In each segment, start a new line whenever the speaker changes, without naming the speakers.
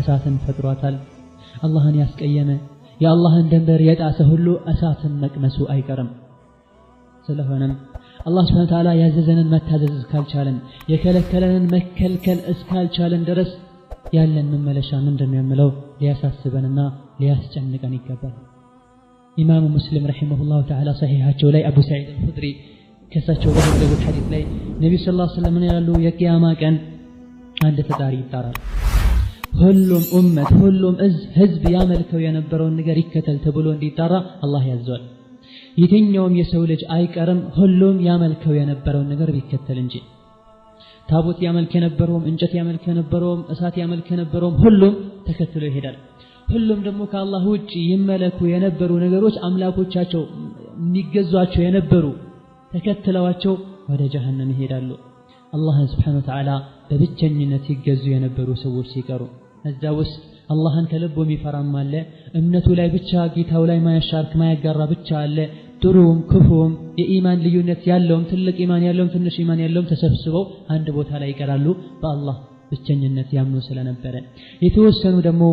እሳትን ፈጥሯታል አላህን ያስቀየመ የአላህን ድንበር የጣሰ ሁሉ እሳትን መቅመሱ አይቀርም ስለሆነም አላህ Subhanahu Wa Ta'ala ያዘዘንን መታዘዝ እስካልቻለን የከለከለንን መከልከል እስካልቻለን ድረስ ያለን መመለሻ ምንድነው የሚለው ሊያሳስበንና ሊያስጨንቀን ይገባል ኢማሙ ሙስሊም ረሂመሁላሁ ተዓላ ሰሂሃቸው ላይ አቡ ሰዒድ አልኹድሪ ከሳቸው በዘገቡት ሐዲስ ላይ ነብዩ ሰለላሁ ዐለይሂ ወሰለም ያሉ የቂያማ ቀን አንድ ተጣሪ ይጣራል ሁሉም ኡመት ሁሉም ህዝብ ያመልከው የነበረውን ነገር ይከተል ተብሎ እንዲጣራ አላህ ያዟል የትኛውም የሰው ልጅ አይቀርም ሁሉም ያመልከው የነበረውን ነገር ቢከተል እንጂ ታቦት ያመልክ የነበረውም እንጨት ያመልክ የነበረውም እሳት ያመልክ የነበረውም ሁሉም ተከትሎ ይሄዳል ሁሉም ደግሞ ከአላህ ውጪ ይመለኩ የነበሩ ነገሮች አምላኮቻቸው የሚገዟቸው የነበሩ ተከትለዋቸው ወደ ጀሃነም ይሄዳሉ አላህ Subhanahu Wa Ta'ala በብቸኝነት ይገዙ የነበሩ ሰዎች ሲቀሩ እዛ ውስጥ አላህን ከልቡ የሚፈራም አለ እምነቱ ላይ ብቻ ጌታው ላይ ማያሻርክ ማያጋራ ብቻ አለ ጥሩም ክፉም የኢማን ልዩነት ያለውም ትልቅ ኢማን ያለውም ትንሽ ኢማን ያለውም ተሰብስበው አንድ ቦታ ላይ ይቀራሉ በአላህ ብቸኝነት ያምኑ ስለነበረ የተወሰኑ ደግሞ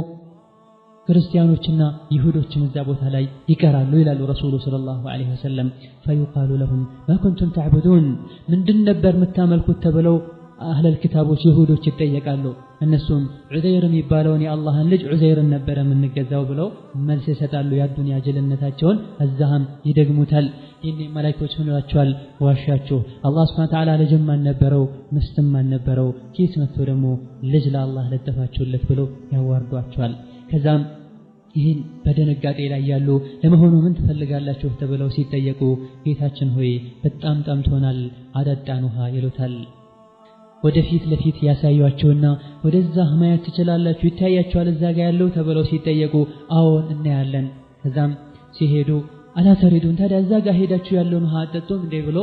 ክርስቲያኖችና ይሁዶችም እዛ ቦታ ላይ ይቀራሉ ይላሉ ረሱሉ ሰለላሁ ዐለይሂ ወሰለም فيقال لهم ما كنتم تعبدون ምንድን ነበር የምታመልኩት ተብለው አህለል ኪታቦች ይሁዶች ይጠየቃሉ እነሱም ዑዘይር የሚባለውን የአላህን ልጅ ዑዘይርን ነበር የምንገዛው ብለው መልስ ይሰጣሉ የዱንያ ጀልነታቸውን እዛም ይደግሙታል ይሄን መላእክቶች ምን ይላቸዋል ዋሻችሁ አላህ Subhanahu Wa Ta'ala ልጅም አልነበረው ምስትም አልነበረው ኪስ መጥቶ ደግሞ ልጅ ለአላህ ለጠፋችሁለት ብለው ያዋርዷቸዋል ከዛም ይህን በደነጋጤ ላይ ያሉ ለመሆኑ ምን ትፈልጋላችሁ ተብለው ሲጠየቁ ጌታችን ሆይ በጣም ጠምቶናል አዳጣን ውሃ ይሉታል ወደፊት ለፊት ያሳዩአቸውና ወደዛ ማየት ትችላላችሁ ይታያችኋል እዛ ጋር ያለው ተብለው ሲጠየቁ አዎን እናያለን ከዛም ሲሄዱ አላ ተሪዱን ታዲያ እዛ ጋር ሄዳችሁ ያለውን ውሃ አጠጡም እንዴ ብሎ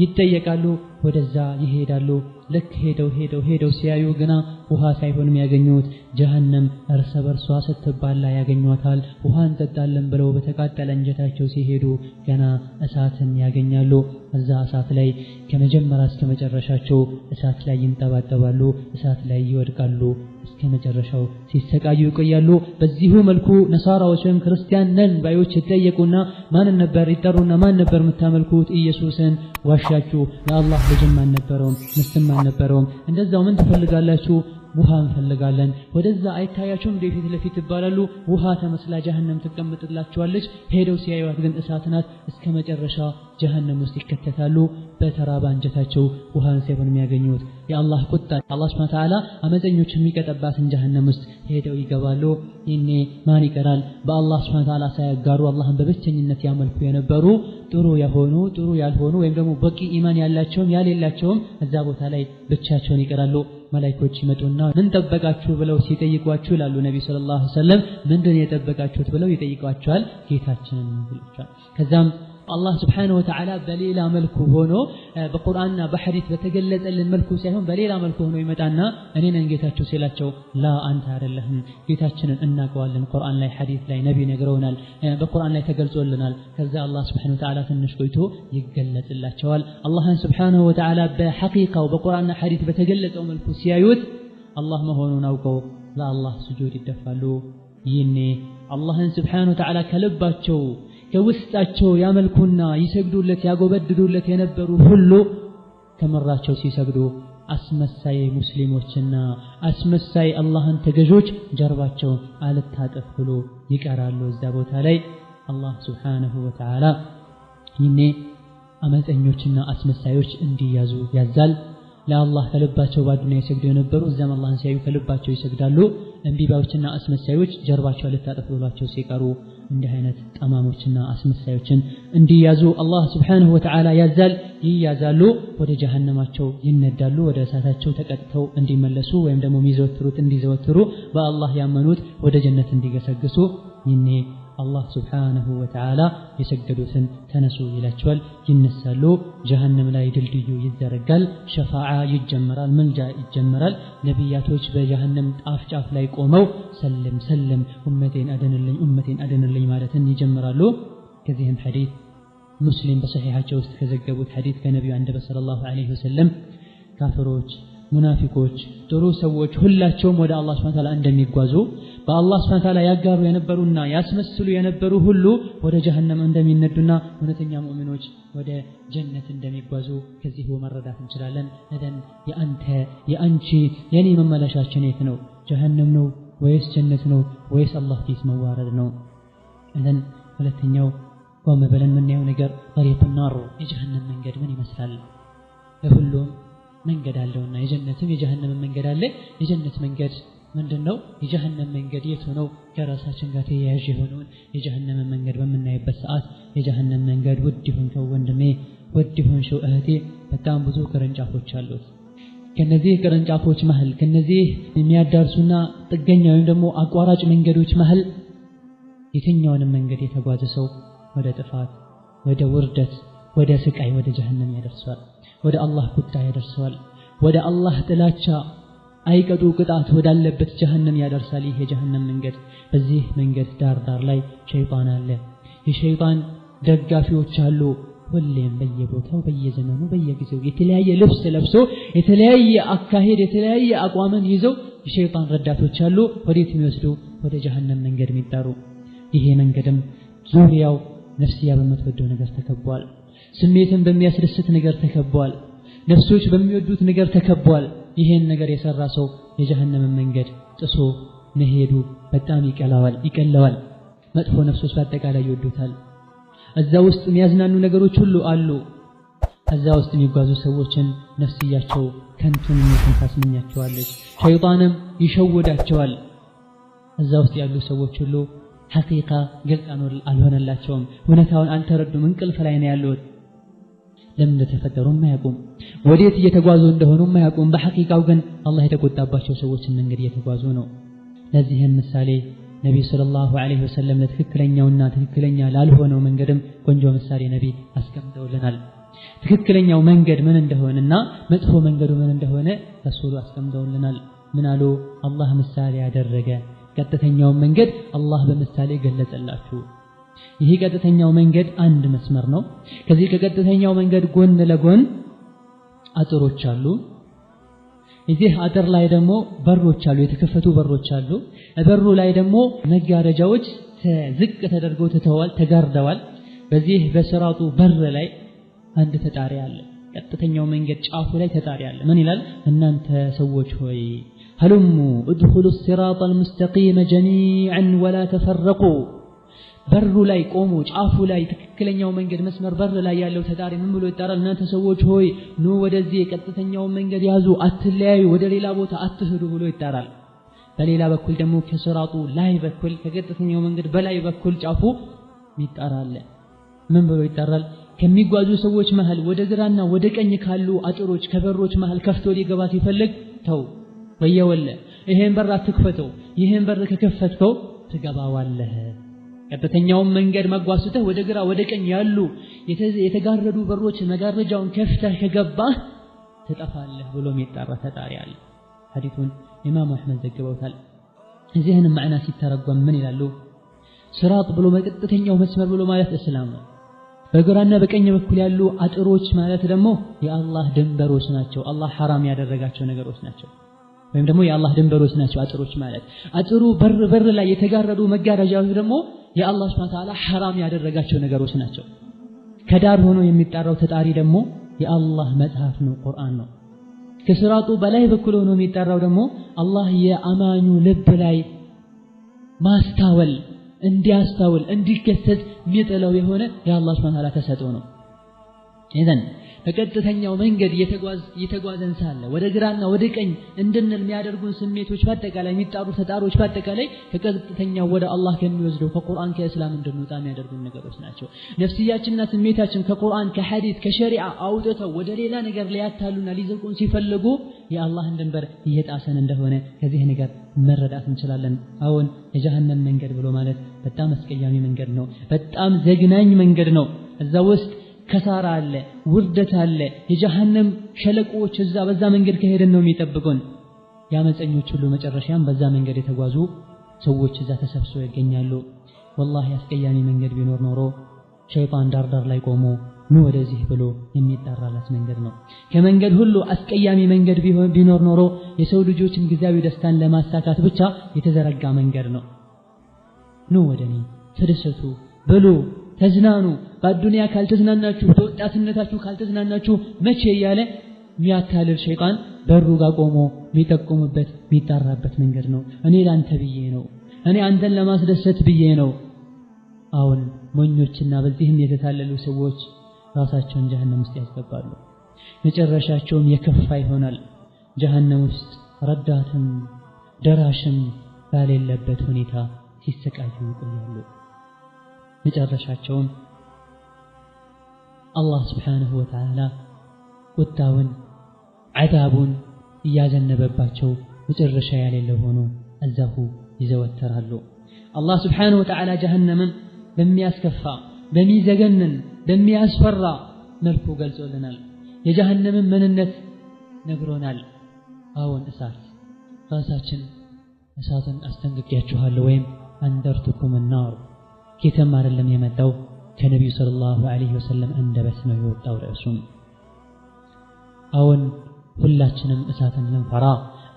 ይጠየቃሉ ወደዛ ይሄዳሉ ልክ ሄደው ሲያዩ ግና ውሃ ሳይሆን የሚያገኙት ጀሃነም እርስ በርሷ ስትባላ ያገኙታል ውሃ እንጠጣለን ብለው በተቃጠለ እንጀታቸው ሲሄዱ ገና እሳትን ያገኛሉ እዛ እሳት ላይ ከመጀመሪያ እስከ መጨረሻቸው እሳት ላይ ይንጠባጠባሉ እሳት ላይ ይወድቃሉ እስከ መጨረሻው ሲሰቃዩ ይቆያሉ በዚሁ መልኩ ነሳራዎች ወይም ክርስቲያን ነን ባዮች ይጠየቁና ማን ነበር ይጠሩና ማን ነበር የምታመልኩት ኢየሱስን ዋሻችሁ ለአላህ ልጅም አልነበረውም ምስትም አልነበረውም እንደዛው ምን ትፈልጋላችሁ ውሃ እንፈልጋለን ወደዛ አይታያችሁም ፊት ለፊት ይባላሉ ውሃ ተመስላ ጀሃነም ተቀምጥላችኋለች ሄደው ሲያዩት ግን እሳት ናት እስከ መጨረሻ ጀሃነም ውስጥ ይከተታሉ በተራባ አንጀታቸው ውሃን ሳይሆን የሚያገኙት የአላህ ቁጣ አላህ Subhanahu Wa Ta'ala አመፀኞችን የሚቀጠባትን ጀሃነም ውስጥ ሄደው ይገባሉ ይኔ ማን ይቀራል በአላህ Subhanahu Wa Ta'ala ሳይጋሩ አላህን በብቸኝነት ያመልኩ የነበሩ ጥሩ የሆኑ ጥሩ ያልሆኑ ወይም ደግሞ በቂ ኢማን ያላቸውም ያሌላቸውም እዛ ቦታ ላይ ብቻቸውን ይቀራሉ መላእክቶች ይመጡና ምን ተጠበቃችሁ ብለው ሲጠይቋችሁ ይላሉ ነብዩ ሰለላሁ ዐለይሂ ወሰለም ምንድን የጠበቃችሁት ብለው ይጠይቋቸዋል ጌታችንን ይሉታል ከዛም አላህ Subhanahu Wa Ta'ala በሌላ መልኩ ሆኖ በቁርአንና በሐዲስ በተገለጸልን መልኩ ሳይሆን በሌላ መልኩ ሆኖ ይመጣና እኔ ነኝ ጌታችሁ ሲላቸው ላ አንተ አይደለህም ጌታችንን እናቀዋለን ቁርአን ላይ ሐዲስ ላይ ነብይ ነግረውናል በቁርአን ላይ ተገልጾልናል ከዛ አላህ Subhanahu Wa Ta'ala ትንሽ ቆይቶ ይገለጽላቸዋል አላህን Subhanahu Wa Ta'ala በሐቂቃው በቁርአንና ሐዲስ በተገለጸው መልኩ ሲያዩት አላህ መሆኑን አውቀው ለአላህ ስጁድ ይደፋሉ ይኔ አላህን Subhanahu Wa Ta'ala ከልባቸው ከውስጣቸው ያመልኩና ይሰግዱለት ያጎበድዱለት የነበሩ ሁሉ ከመራቸው ሲሰግዱ አስመሳይ ሙስሊሞችና አስመሳይ አላህን ተገዦች ጀርባቸው አልታጠፍ ብሎ ይቀራሉ እዛ ቦታ ላይ አላህ Subhanahu Wa Ta'ala ይኔ አመፀኞችና አስመሳዮች እንዲያዙ ያዛል ለአላህ ከልባቸው ባዱንያ ይሰግዱ የነበሩ እዛም አላህን ሲያዩ ከልባቸው ይሰግዳሉ እንቢባዎችና አስመሳዮች ጀርባቸው አልታጠፍ ብሏቸው ሲቀሩ እንዲህ አይነት ጠማሞችና አስመሳዮችን እንዲያዙ አላህ Subhanahu Wa Ta'ala ያዛል ይያዛሉ ወደ ጀሃነማቸው ይነዳሉ ወደ እሳታቸው ተቀጥተው እንዲመለሱ ወይም ደግሞ የሚዘወትሩት እንዲዘወትሩ በአላህ ያመኑት ወደ ጀነት እንዲገሰግሱ ይኔ አላህ Subhanahu Wa Ta'ala የሰገዱትን ተነሱ ይላቸዋል ይነሳሉ ጀሃነም ላይ ድልድዩ ይዘረጋል ሸፋዓ ይጀመራል መልጃ ይጀመራል ነቢያቶች በጀሃነም ጫፍ ላይ ቆመው ሰለም ሰለም ኡመቴን አደንልኝ ማለትን ይጀምራሉ ከዚህም ሐዲስ ሙስሊም በሰሒሐቸው ውስጥ ከዘገቡት ሐዲስ ከነብዩ አንደበት ሰለላሁ ዐለይሂ ወሰለም ካፍሮች ሙናፊቆች ጥሩ ሰዎች ሁላቸውም ወደ አላህ Subhanahu Wa Ta'ala እንደሚጓዙ በአላህ Subhanahu Wa Ta'ala ያጋሩ የነበሩና ያስመስሉ የነበሩ ሁሉ ወደ ጀሃነም እንደሚነዱና እውነተኛ ሙእሚኖች ወደ ጀነት እንደሚጓዙ ከዚህ መረዳት እንችላለን። እደን የአንቺ የኔ መመለሻችን የት ነው? ጀሃነም ነው ወይስ ጀነት ነው ወይስ አላህ ፊት መዋረድ ነው? እደን ሁለተኛው ቆም ብለን የምናየው ነገር ጠሪቁ ናር የጀሃነም መንገድ ምን ይመስላል? ለሁሉም መንገድ አለውና የጀነትም የጀሃነም መንገድ አለ። የጀነት መንገድ ምንድነው? የጀሃነም መንገድ የት ነው? ከራሳችን ጋር ተያያዥ የሆነውን የጀሃነም መንገድ በምናይበት ሰዓት የጀሃነም መንገድ ውድ ይሁን ወንድሜ፣ ውድ ይሁን እህቴ በጣም ብዙ ቅርንጫፎች አሉት። ከነዚህ ቅርንጫፎች መሃል ከነዚህ የሚያዳርሱና ጥገኛ ወይም ደግሞ አቋራጭ መንገዶች መሃል የትኛውንም መንገድ የተጓዘ ሰው ወደ ጥፋት፣ ወደ ውርደት፣ ወደ ስቃይ፣ ወደ ጀሃነም ያደርሰዋል። ወደ አላህ ቁጣ ያደርሰዋል። ወደ አላህ ጥላቻ አይቀጡ ቅጣት ወዳለበት ጀሃነም ያደርሳል። ይሄ የጀሃነም መንገድ በዚህ መንገድ ዳር ላይ ሸይጣን አለ። የሸይጣን ደጋፊዎች አሉ። ሁሌም በየቦታው በየዘመኑ በየጊዜው የተለያየ ልብስ ለብሶ የተለያየ አካሄድ የተለያየ አቋምን ይዘው የሸይጣን ረዳቶች አሉ። ወዴት የሚወስዱ? ወደ ጀሃነም መንገድ የሚጣሩ። ይሄ መንገድም ዙሪያው ነፍስያ በምትወደው ነገር ተከቧል። ስሜትን በሚያስደስት ነገር ተከቧል። ነፍሶች በሚወዱት ነገር ተከቧል። ይሄን ነገር የሰራ ሰው የጀሃነም መንገድ ጥሶ መሄዱ በጣም ይቀለዋል። መጥፎ ነፍሶች በአጠቃላይ ይወዱታል። እዛ ውስጥ የሚያዝናኑ ነገሮች ሁሉ አሉ። እዛ ውስጥ የሚጓዙ ሰዎችን ነፍስያቸው ከንቱን ታስመኛቸዋለች። ሸይጣንም ይሸውዳቸዋል። እዛ ውስጥ ያሉ ሰዎች ሁሉ ሐቂቃ ግልጽ አልሆነላቸውም። እውነታውን አልተረዱም። እንቅልፍ ላይ ነው ያሉት። ለምን እንደተፈጠሩ ማያውቁም፣ ወዴት እየተጓዙ እንደሆኑ ማያውቁም። በሐቂቃው ግን አላህ የተቆጣባቸው ሰዎችን መንገድ እየተጓዙ ነው። ለዚህም ምሳሌ ነብዩ ሰለላሁ ዐለይሂ ወሰለም ለትክክለኛውና ትክክለኛ ላልሆነው መንገድም ቆንጆ ምሳሌ ነብይ አስቀምጠውልናል። ትክክለኛው መንገድ ምን እንደሆነና መጥፎ መንገዱ ምን እንደሆነ ረሱሉ አስቀምጠውልናል። ምን አሉ? አላህ ምሳሌ ያደረገ ቀጥተኛው መንገድ አላህ በምሳሌ ገለጸላችሁ። ይሄ ቀጥተኛው መንገድ አንድ መስመር ነው። ከዚህ ከቀጥተኛው መንገድ ጎን ለጎን አጥሮች አሉ። እዚህ አጥር ላይ ደግሞ በሮች አሉ፣ የተከፈቱ በሮች አሉ። በሩ ላይ ደግሞ መጋረጃዎች ዝቅ ተደርገው ተጋርደዋል። በዚህ በስራጡ በር ላይ አንድ ተጣሪ አለ። ቀጥተኛው መንገድ ጫፉ ላይ ተጣሪ አለ። ምን ይላል? እናንተ ሰዎች ሆይ هلሙ ادخلوا الصراط المستقيم جميعا ولا تفرقوا። በሩ ላይ ቆሙ፣ ጫፉ ላይ ትክክለኛው መንገድ መስመር በር ላይ ያለው ተጣሪ ምን ብሎ ይጣራል? እናንተ ሰዎች ሆይ ኑ ወደዚህ ቀጥተኛው መንገድ ያዙ፣ አትለያዩ፣ ወደ ሌላ ቦታ አትሄዱ ብሎ ይጣራል። በሌላ በኩል ደግሞ ከስራጡ ላይ በኩል ከቀጥተኛው መንገድ በላይ በኩል ጫፉ ይጣራል። ምን ብሎ ይጣራል? ከሚጓዙ ሰዎች መሃል ወደ ግራና ወደ ቀኝ ካሉ አጥሮች ከበሮች መሃል ከፍቶ ሊገባ ሲፈልግ ተው ወየወለ፣ ይሄን በር አትክፈተው፣ ይሄን በር ከከፈትከው ትገባዋለህ። ቀጥተኛውን መንገድ መጓዙተህ ወደ ግራ ወደ ቀኝ ያሉ የተጋረዱ በሮች መጋረጃውን ከፍተህ ከገባህ ትጠፋለህ ብሎ የሚጣራ ተጣሪ አለ። ሐዲሱን ኢማሙ አህመድ ዘግበውታል። እዚህን ማዕና ሲተረጎም ምን ይላሉ? ስራጥ ብሎ መቀጥተኛው መስመር ብሎ ማለት እስላም ነው። በግራና በቀኝ በኩል ያሉ አጥሮች ማለት ደግሞ የአላህ ድንበሮች ናቸው። አላህ ሐራም ያደረጋቸው ነገሮች ናቸው። ወይም ደግሞ የአላህ ድንበሮች ናቸው አጥሮች ማለት። አጥሩ በር ላይ የተጋረዱ መጋረጃዎች ደግሞ የአላህ Subhanahu Wa Ta'ala ሐራም ያደረጋቸው ነገሮች ናቸው። ከዳር ሆኖ የሚጣራው ተጣሪ ደግሞ የአላህ መጽሐፍ ነው፣ ቁርአን ነው። ከስራጡ በላይ በኩል ሆኖ የሚጣራው ደግሞ አላህ የአማኙ ልብ ላይ ማስተዋል እንዲያስተውል እንዲከሰት የሚጥለው የሆነ የአላህ Subhanahu Wa Ta'ala ተሰጥኦ ነው። ኢዘን በቀጥተኛው መንገድ የተጓዘን ሳለ ወደ ግራና ወደ ቀኝ እንድንል የሚያደርጉን ስሜቶች በአጠቃላይ የሚጣሩ ተጣሮች በአጠቃላይ ከቀጥተኛው ወደ አላህ ከሚወስደው ከቁርአን ከእስላም እንድንወጣ የሚያደርጉን ነገሮች ናቸው። ነፍስያችንና ስሜታችን ከቁርአን ከሐዲስ ከሸሪዓ አውጥተው ወደ ሌላ ነገር ሊያታሉና ሊዘቁን ሲፈልጉ የአላህን ድንበር እየጣሰን እንደሆነ ከዚህ ነገር መረዳት እንችላለን። አሁን የጀሃነም መንገድ ብሎ ማለት በጣም አስቀያሚ መንገድ ነው። በጣም ዘግናኝ መንገድ ነው። እዛ ውስጥ ከሳራ አለ፣ ውርደት አለ። የጀሃነም ሸለቆዎች እዛ በዛ መንገድ ከሄደን ነው የሚጠብቁን። ያመፀኞች ሁሉ መጨረሻም በዛ መንገድ የተጓዙ ሰዎች እዛ ተሰብስበው ይገኛሉ። ወላሂ አስቀያሚ መንገድ ቢኖር ኖሮ ሸይጣን ዳር ላይ ቆሞ ወደዚህ ብሎ የሚጣራላት መንገድ ነው። ከመንገድ ሁሉ አስቀያሚ መንገድ ቢኖር ኖሮ የሰው ልጆችን ጊዜያዊ ደስታን ለማሳካት ብቻ የተዘረጋ መንገድ ነው። ወደኔ ተደሰቱ፣ ብሉ፣ ተዝናኑ፣ በአዱንያ ካልተዝናናችሁ በወጣትነታችሁ ካልተዝናናችሁ መቼ እያለ የሚያታልል ሸይጣን በሩ ጋር ቆሞ የሚጠቁምበት የሚጣራበት መንገድ ነው። እኔ ላንተ ብዬ ነው፣ እኔ አንተን ለማስደሰት ብዬ ነው። አሁን ሞኞችና በዚህም የተታለሉ ሰዎች ራሳቸውን ጀሃነም ውስጥ ያስገባሉ። መጨረሻቸውም የከፋ ይሆናል። ጀሃነም ውስጥ ረዳትም ደራሽም ባሌለበት ሁኔታ ሲሰቃዩ ይቆያሉ። መጨረሻቸውም አላህ ስብሓንሁ ወተዓላ ቁጣውን ዓዛቡን እያዘነበባቸው መጨረሻ ያሌለው ሆኖ እዛሁ ይዘወተራሉ። አላህ ስብሓንሁ ወተዓላ ጀሃነምን በሚያስከፋ በሚዘገንን በሚያስፈራ መልኩ ገልጾልናል። የጀሃነምን ምንነት ነግሮናል። አዎን እሳት ራሳችን እሳትን አስጠንቅቄያችኋለሁ ወይም አንደርቱኩም النار ኬተም አይደለም የመጣው ከነቢዩ ሰለላሁ ዐለይሂ ወሰለም አንደበት ነው የወጣው ርዕሱም። አዎን ሁላችንም እሳትን ልንፈራ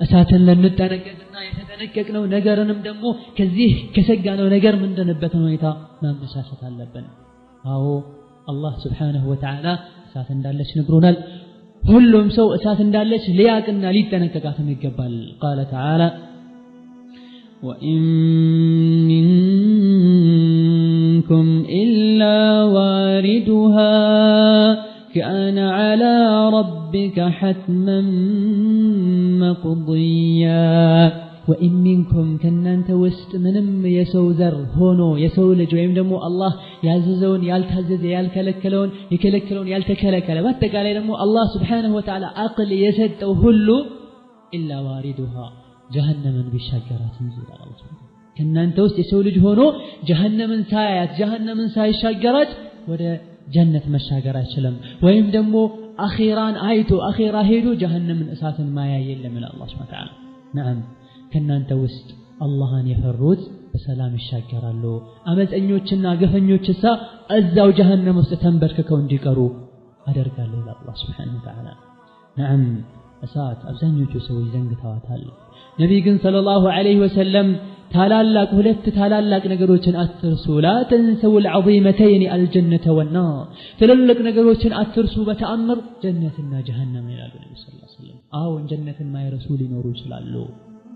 እሳትን ልንጠነቀቅና የተጠነቀቅነው ነገርንም ደግሞ ከዚህ ከሰጋነው ነገር ምንድንበትን ሁኔታ ማመሳሰት አለብን። አዎ አላህ ስብሓንሁ ወተዓላ እሳት እንዳለች ነግሮናል። ሁሉም ሰው እሳት እንዳለች ሊያቅና ሊጠነቀቃትም ይገባል። ቃለ ተዓላ ወኢን ሚንኩም ኢላ ዋሪዱሃ ካነ ዐላ ረቢከ ሐትመን መቅድያ። ወኢን ሚንኩም ከእናንተ ውስጥ ምንም የሰው ዘር ሆኖ የሰው ልጅ ወይም ደግሞ አላህ ያዘዘውን ያልታዘዘ ያልከለከለውን የከለከለውን ያልተከለከለ በአጠቃላይ ደግሞ አላህ ስብሓንሁ ወተዓላ አቅል የሰጠው ሁሉ ኢላ ዋሪዱሃ ጀሃነምን ቢሻገራት እንጂ ከእናንተ ውስጥ የሰው ልጅ ሆኖ ጀሃነምን ሳያያት ጀሃነምን ሳይሻገራት ወደ ጀነት መሻገር አይችልም። ወይም ደግሞ አኺራን አይቶ አኺራ ሄዶ ጀሃነምን እሳትን ማያ የለም ይላል አላህ ሱብሓነሁ ወተዓላ። ነዓም ከእናንተ ውስጥ አላህን የፈሩት በሰላም ይሻገራሉ። አመፀኞችና ገፈኞችሳ እዛው ጀሃነም ውስጥ ተንበርክከው እንዲቀሩ አደርጋለሁ ይላል አላህ ሱብሓነሁ ወተዓላ። ነዓም እሳት አብዛኞቹ ሰዎች ዘንግተዋታል። ነቢይ ግን ሰለላሁ ዐለይሂ ወሰለም ታላላቅ ሁለት ታላላቅ ነገሮችን አትርሱ፣ ላ ተንሰውል ዐዚመተይን አልጀነተ ወናር፣ ትልልቅ ነገሮችን አትርሱ በተአምር ጀነትና ጀሃነም ይላሉ ነብዩ ሰለላሁ ዐለይሂ ወሰለም። አዎን ጀነትን ማይረሱ ሊኖሩ ይችላሉ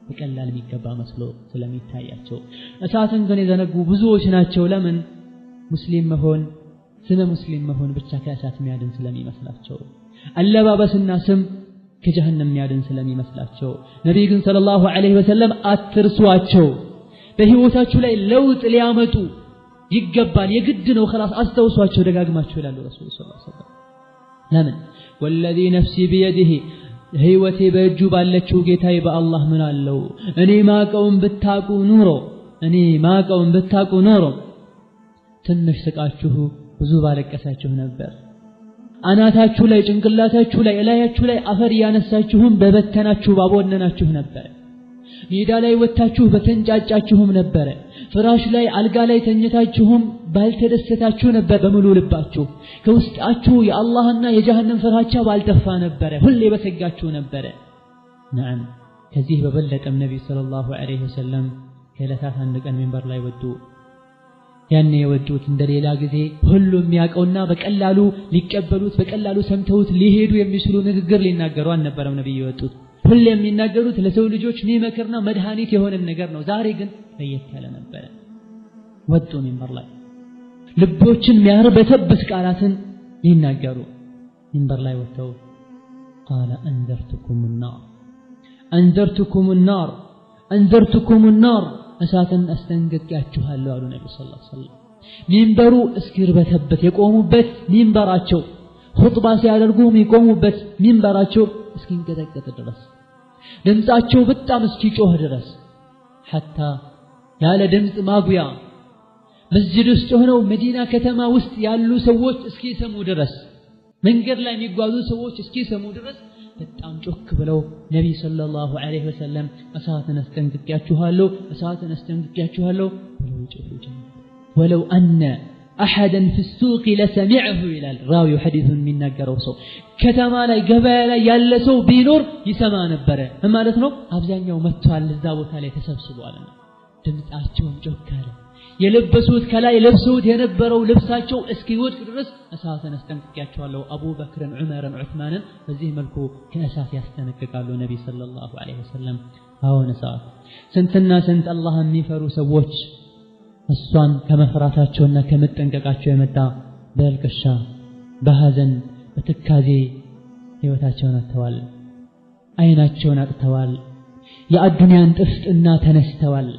በቀላል የሚገባ መስሎ ስለሚታያቸው። እሳትን ግን የዘነጉ ብዙዎች ናቸው። ለምን? ሙስሊም መሆን ስመ ሙስሊም መሆን ብቻ ከእሳት የሚያድን ስለሚመስላቸው፣ አለባበስና ስም ከጀሃነም የሚያድን ስለሚመስላቸው። ነቢይ ግን ሰለላሁ ዐለይሂ ወሰለም አትርሷቸው፣ በህይወታችሁ ላይ ለውጥ ሊያመጡ ይገባል፣ የግድ ነው፣ خلاص አስተውሷቸው ደጋግማቸው ይላሉ ረሱል ሰለላሁ ዐለይሂ ወሰለም። ለምን? ወለዚ ነፍሲ ቢየዲሂ ህይወቴ በእጁ ባለችው ጌታዬ በአላህ ምን አለው እኔ ማቀውን ብታቁ ኖሮ ትንሽ ስቃችሁ ብዙ ባለቀሳችሁ ነበር። አናታችሁ ላይ ጭንቅላታችሁ ላይ እላያችሁ ላይ አፈር ያነሳችሁም በበተናችሁ ባቦነናችሁ ነበር። ሜዳ ላይ ወጣችሁ በተንጫጫችሁም ነበር። ፍራሽ ላይ አልጋ ላይ ተኝታችሁም ባልተደሰታችሁ ነበር በሙሉ ልባችሁ። ከውስጣችሁ የአላህና የጀሃነም ፍራቻ ባልጠፋ ነበር፣ ሁሌ በሰጋችሁ ነበር። ነዓም ከዚህ በበለጠም ነብዩ ሰለላሁ ዐለይሂ ወሰለም ከዕለታት አንድ ቀን ሚንበር ላይ ወጡ። ያኔ የወጡት እንደሌላ ጊዜ ሁሉም የሚያውቀውና በቀላሉ ሊቀበሉት በቀላሉ ሰምተውት ሊሄዱ የሚችሉ ንግግር ሊናገሩ አልነበረም። ነብዩ የወጡት ሁሌ የሚናገሩት ለሰው ልጆች የሚመክርና መድኃኒት የሆነ ነገር ነው። ዛሬ ግን ለየት ያለ ነበር። ወጡ ሚንበር ላይ ልቦችን የሚያርበተበት ቃላትን ሊናገሩ ሚንበር ላይ ወጥተው ቃለ አንዘርቱኩም النار እሳትን አስጠንቅቄያችኋለሁ አሉ ነብዩ ሰለላሁ ዐለይሂ ወሰለም። ሚንበሩ እስኪርበተበት የቆሙበት ሚንበራቸው ኹጥባ ሲያደርጉ የሚቆሙበት ሚንበራቸው እስኪንቀጠቀጥ ድረስ ድምጻቸው በጣም እስኪጮህ ድረስ ሐታ ያለ ድምጽ ማጉያ መስጂድ ውስጥ ሆነው መዲና ከተማ ውስጥ ያሉ ሰዎች እስኪሰሙ ድረስ መንገድ ላይ የሚጓዙ ሰዎች እስኪሰሙ ድረስ በጣም ጮክ ብለው ነብዩ ሰለላሁ ዐለይሂ ወሰለም እሳትን አስጠንቅቄያችኋለሁ ብለው ይጮሁ ጀመሩ። ወለው አነ أحدا في السوق لسمعه إلى الراوي حديث من نجارو سو كتما لا جبال يلسو بينور يسمع نبرة ما لتنو أبزان يوم متوال الزاوت عليه تسبسبوا علينا دمتاچون ጆካለ የለበሱት ከላይ ለብሱት የነበረው ልብሳቸው እስኪወድቅ ድረስ እሳትን አስጠንቅቂያቸዋለሁ አቡበክርን ዑመርን ዑስማንን በዚህ መልኩ ከእሳት ያስጠነቅቃሉ ነብይ ሰለላሁ ዐለይሂ ወሰለም አሁን እሳት ስንትና ስንት አላህን የሚፈሩ ሰዎች እሷን ከመፍራታቸውና ከመጠንቀቃቸው የመጣ በልቅሻ በሐዘን በትካዜ ህይወታቸውን አጥተዋል አይናቸውን አጥተዋል የአዱንያን ጥፍጥና ተነስተዋል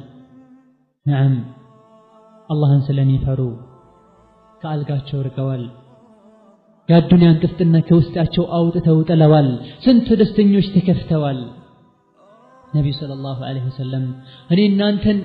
نعم اللهን ስለሚፈሩ ከአልጋቸው ርቀዋል የአዱንያን ጥፍጥና ከውስጣቸው አውጥተው ጥለዋል ስንት ደስተኞች ተከፍተዋል ነብዩ ሰለላሁ ዐለይሂ ወሰለም እኔ እናንተን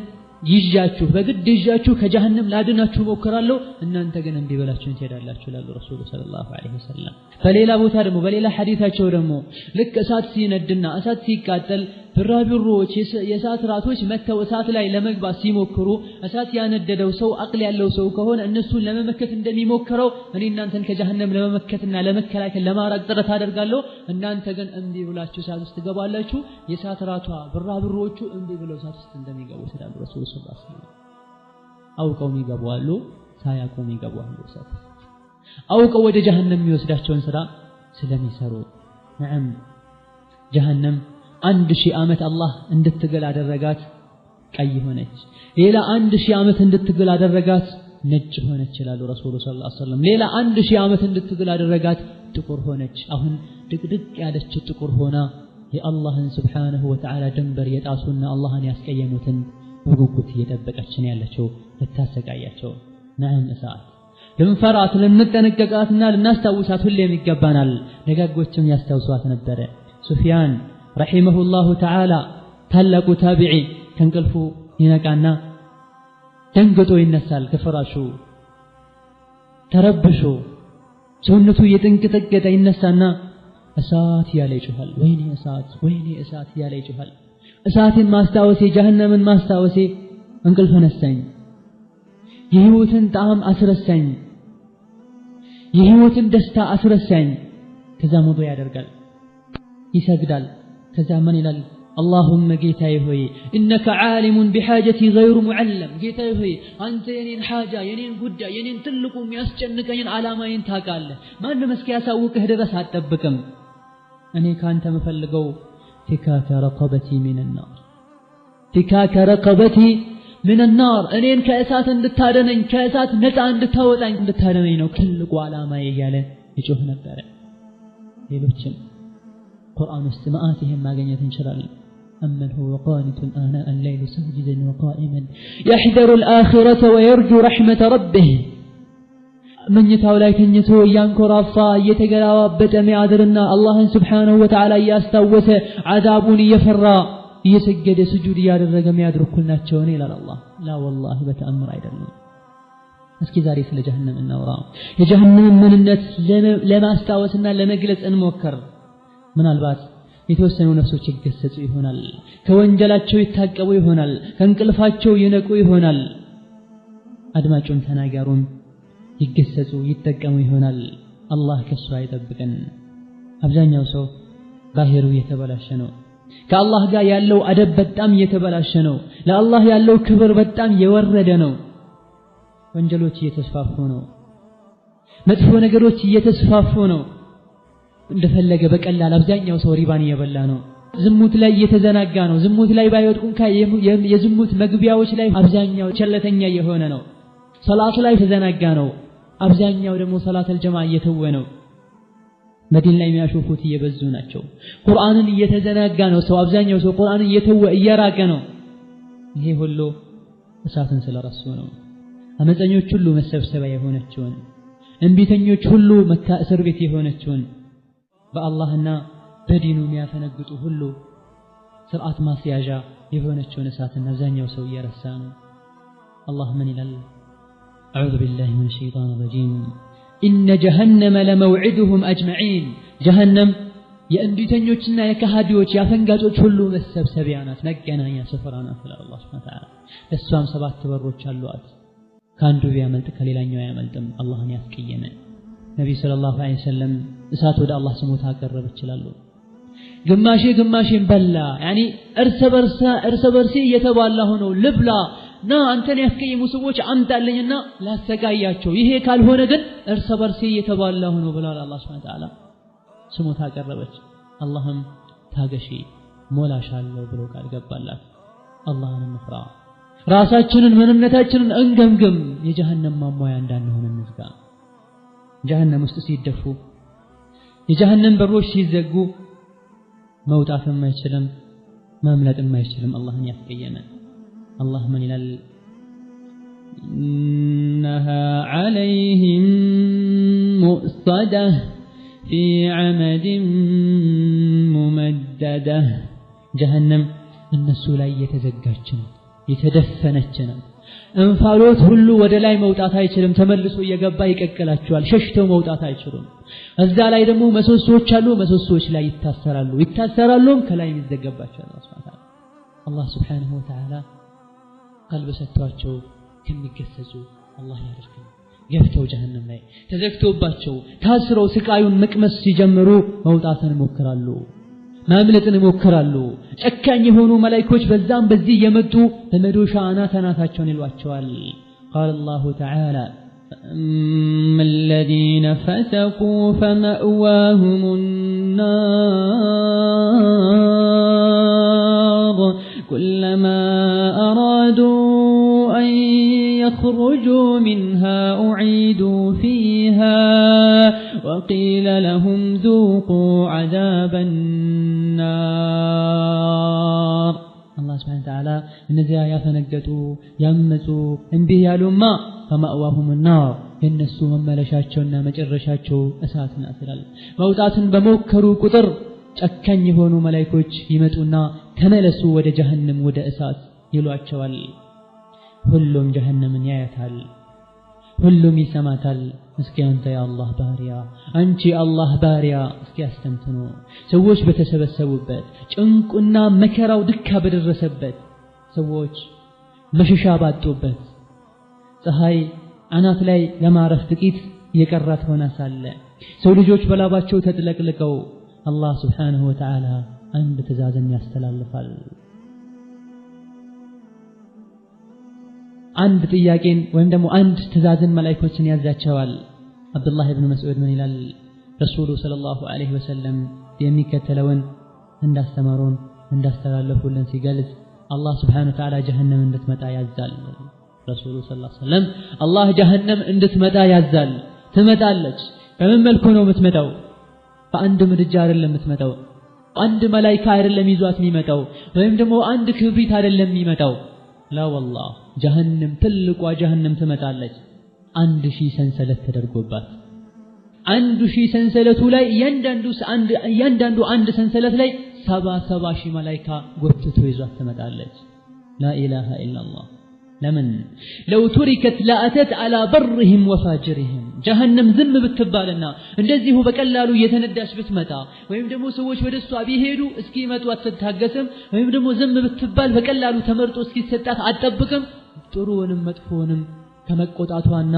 ይጃችሁ በግድ ይጃችሁ ከጀሃነም ላድናችሁ ሞክራለሁ እናንተ ግን እንዲበላችሁ ትሄዳላችሁ ይላሉ ረሱሉ ሰለላሁ ዐለይሂ ወሰለም በሌላ ቦታ ደግሞ በሌላ ሐዲታቸው ደግሞ ልክ እሳት ሲነድና እሳት ሲቃጠል ብራብሮች የእሳት ራቶች መተው እሳት ላይ ለመግባት ሲሞክሩ እሳት ያነደደው ሰው አቅል ያለው ሰው ከሆነ እነሱን ለመመከት እንደሚሞክረው እኔ እናንተን ከጀሃነም ለመመከትና ለመከላከል ለማራቅ ጥረት አደርጋለሁ እናንተ ግን እንዲ ብላችሁ እሳት ውስጥ ትገባላችሁ የእሳት ራቷ ብራብሮቹ እንዲ ብለው እሳት ውስጥ እንደሚገቡ ይላሉ ረሱሉ ሰለላሁ ዐለይሂ ወሰለም አውቀው ይገባሉ ሳያውቁ ይገባሉ እሳት አውቀው ወደ ጀሃነም የሚወስዳቸውን ስራ ስለሚሰሩ نعم ጀሃነም 1000 ዓመት አላህ እንድትገል አደረጋት ቀይ ሆነች ሌላ 1000 ዓመት እንድትገል አደረጋት ነጭ ሆነች ይላሉ ረሱሉ ሰለላሁ ዐለይሂ ወሰለም ሌላ 1000 ዓመት እንድትገል አደረጋት ጥቁር ሆነች አሁን ድቅድቅ ያለች ጥቁር ሆና የአላህን Subhanahu Wa Ta'ala ድንበር የጣሱና አላህን ያስቀየሙትን በጉጉት እየጠበቀች ነው ያለችው ልታሰቃያቸው نعم እሳት ልንፈራት ልንጠነቀቃትና ልናስታውሳት ሁሌም ይገባናል ደጋጎችም ያስታውሷት ነበር ሱፊያን رحمه الله تعالى ታላቁ ታቢዒ ከንቅልፉ ይነቃና ደንግጦ ይነሳል ከፍራሹ ተረብሾ ሰውነቱ እየተንቀጠቀጠ ይነሳና እሳት ያለ ይጮሃል ወይኔ እሳት ያለ ይጮሃል እሳትን ማስታወሴ ጀሃነምን ማስታወሴ እንቅልፍ ነሳኝ የህይወትን ጣዕም አስረሳኝ የህይወትን ደስታ አስረሳኝ ከዛ ሞዶ ያደርጋል ይሰግዳል ከዛ ምን ይላል اللهم ጌታዬ ሆይ انك عالم بحاجتي غير معلم ጌታዬ ሆይ አንተ የኔን حاجه የኔን ጉዳይ የኔን ትልቁ የሚያስጨንቀኝን ዓላማዬን ታውቃለህ ማንም እስኪ ያሳውቅህ ድረስ አትጠብቅም እኔ ካንተ መፈልገው فكاك رقبتي من النار فكاك رقبتي من النار እኔን ከእሳት እንድታደነኝ ከእሳት ነፃ እንድታወጣኝ ነው ትልቁ ዓላማዬ ያለ ይጮህ ነበር ሌሎችም ቁርአን ውስጥ ማአትህም ማግኘት እንችላለን أمن هو قانت آناء الليل ساجدا وقائما يحذر الآخرة ويرجو رحمة ربه من يتاولاي تنيتو ينكرافا يتغلاوبت ميادرنا الله سبحانه وتعالى يستوس عذابون يفرا يسجد سجود ያደረገ የሚያድርኩልናቸው ነው ይላል አላህ لا والله በተአምር አይደለም እስኪ ዛሬ ስለ ጀሃነም እናውራ የጀሃነም ምንነት ለማስታወስና ለመግለጽ እንሞክር ምናልባት የተወሰኑ ነፍሶች ይገሰጹ ይሆናል ከወንጀላቸው ይታቀቡ ይሆናል ከንቅልፋቸው ይነቁ ይሆናል አድማጩን ተናጋሩን ይገሰጹ ይተቀሙ ይሆናል አላህ ከሱ አይጠብቀን አብዛኛው ሰው ባህሩ የተበላሸ ነው ከአላህ ጋር ያለው አደብ በጣም የተበላሸ ነው ለአላህ ያለው ክብር በጣም የወረደ ነው ወንጀሎች እየተስፋፉ ነው መጥፎ ነገሮች እየተስፋፉ ነው እንደፈለገ በቀላል አብዛኛው ሰው ሪባን እየበላ ነው ዝሙት ላይ እየተዘናጋ ነው ዝሙት ላይ ባይወድቁን የዝሙት መግቢያዎች ላይ አብዛኛው ቸለተኛ የሆነ ነው ሶላት ላይ ተዘናጋ ነው አብዛኛው ደግሞ ሶላተል ጀማዓ እየተወ ነው መዲና ላይ የሚያሾፉት እየበዙ ናቸው ቁርአንን እየተዘናጋ ነው ሰው አብዛኛው ሰው ቁርአንን እየተወ እየራቀ ነው ይሄ ሁሉ እሳትን ስለረሱ ነው አመፀኞች ሁሉ መሰብሰቢያ የሆነችውን እንቢተኞች ሁሉ መካ እስር ቤት የሆነችውን በአላህና በዲኑ የሚያፈነግጡ ሁሉ ስርዓት ማስያዣ የሆነችውን እሳትን አብዛኛው ሰው እየረሳ ነው አላህ ምን ይላል أعوذ بالله من الشيطان الرجيم إن جهنم لموعدهم أجمعين جهنم የእንቢተኞችና የካሃዲዎች ያፈንጋጮች ሁሉ መሰብሰቢያ ናት መገናኛ ስፍራ ናት ይላል አላህ Subhanahu Wa Ta'ala እሷም 7 በሮች አሏት ካንዱ ቢያመልጥ ከሌላኛው ያመልጥም አላህን ያስቀየመ ነብዩ ሰለላሁ ዐለይሂ ወሰለም እሳት ወደ አላህ ስሞታ አቀረበ ይችላሉ ግማሽን በላ ያኒ እርስ በርሲ እየተባላ ሆነው ልብላ ና አንተን ያስቀየሙ ሰዎች አምጣልኝና ላሰቃያቸው ይሄ ካልሆነ ግን እርስ በርሲ እየተባላ ሆነው ብሏል አላህ Subhanahu Wa Ta'ala ስሞታ አቀረበች አላህም ታገሺ ሞላሻለሁ ብሎ ቃል ገባላት አላህን እንፍራ ራሳችንን ምንነታችንን እንገምግም የጀሃነም ማሟያ እንዳንሆን እንዝጋ ጀሃነም ውስጥ ሲደፉ የጀሃነም በሮች ሲዘጉ መውጣትም አይችልም ማምለጥም አይችልም አላህን ያስቀየመ አላህ ምን ይላል إنها عليهم مؤصدة في عمد ممددة جهنم الناس لا يتزجاجن يتدفنجن እንፋሎት ሁሉ ወደ ላይ መውጣት አይችልም ተመልሶ እየገባ ይቀቀላቸዋል ሸሽተው መውጣት አይችሉም እዛ ላይ ደግሞ መሰሶች አሉ መሰሶች ላይ ይታሰራሉም ከላይ ይዘጋባቸዋል አላህ Subhanahu Wa Ta'ala ቀልብ ሰጥቷቸው ከሚገሰጹ አላህ ያድርገን ገፍተው ጀሃነም ላይ ተዘግቶባቸው ታስረው ስቃዩን መቅመስ ሲጀምሩ መውጣትን ይሞክራሉ ማምለጥን ይሞክራሉ ጨካኝ የሆኑ መላእክቶች በዛም በዚህ የመጡ በመዶሻ አናታቸውን ይሏቸዋል قال الله تعالى الذين فسقوا فمأواهم النار كلما أرادوا أن يخرجوا منها أعيدوا فيها وقيل لهم ذوقوا عذاب النار الله سبحانه وتعالى እነዚያ ያፈነገጡ ያመጹ እንቢ ያሉማ فمأواهم النار የነሱ መመለሻቸውና መጨረሻቸው እሳት ናት ይላል መውጣትን በመከሩ ቁጥር ጨካኝ የሆኑ መላእክቶች ይመጡና ተመለሱ ወደ ጀሃነም ወደ እሳት ይሏቸዋል ሁሉም ጀሃነምን ያያታል ሁሉም ይሰማታል እስኪ አንተ የአላህ ባሪያ አንቺ አላህ ባሪያ እስኪ አስተንትኑ ሰዎች በተሰበሰቡበት ጭንቁና መከራው ድካ በደረሰበት ሰዎች መሸሻ ባጡበት ፀሐይ አናት ላይ ለማረፍ ጥቂት የቀራት ሆና ሳለ ሰው ልጆች በላባቸው ተጥለቅልቀው አላህ Subhanahu Wa Ta'ala አንድ ትእዛዝን ያስተላልፋል አንድ ጥያቄን ወይም ደግሞ አንድ ትእዛዝን መላእክቶችን ያዛቸዋል አብዱላህ ኢብኑ መስዑድ ምን ይላል ረሱሉ ሰለላሁ ዐለይሂ ወሰለም የሚከተለውን እንዳስተማሩን እንዳስተላለፉልን ሲገልጽ አላህ Subhanahu Wa Ta'ala ጀሃነም እንድትመጣ ያዛል ረሱሉ ሰለላሁ ዐለይሂ ወሰለም አላህ ጀሃነም እንድትመጣ ያዛል ትመጣለች በምን መልኩ ነው የምትመጣው በአንድ ምድጃ አይደለም የምትመጣው አንድ መላእክት አይደለም ይዟት የሚመጣው ወይም ደግሞ አንድ ክብሪት አይደለም የሚመጣው لا والله جهنم ትልቋ ጀሃነም ትመጣለች 1000 ሰንሰለት ተደርጎባት 1000 ሰንሰለቱ ላይ እያንዳንዱ አንድ ሰንሰለት ላይ 70 ሺህ መላእክት ጎትቶ ይዟት ትመጣለች لا اله الا الله ለምን لو تركت لاتت على برهم وفاجرهم جهنم ዝም ብትባልና እንደዚሁ በቀላሉ እየተነዳች ብትመጣ ወይም ደግሞ ሰዎች ወደሷ ቢሄዱ እስኪመጡ አትታገስም ወይም ደግሞ ዝም ብትባል በቀላሉ ተመርጦ እስኪሰጣት አትጠብቅም ጥሩውንም መጥፎውንም ከመቆጣቷና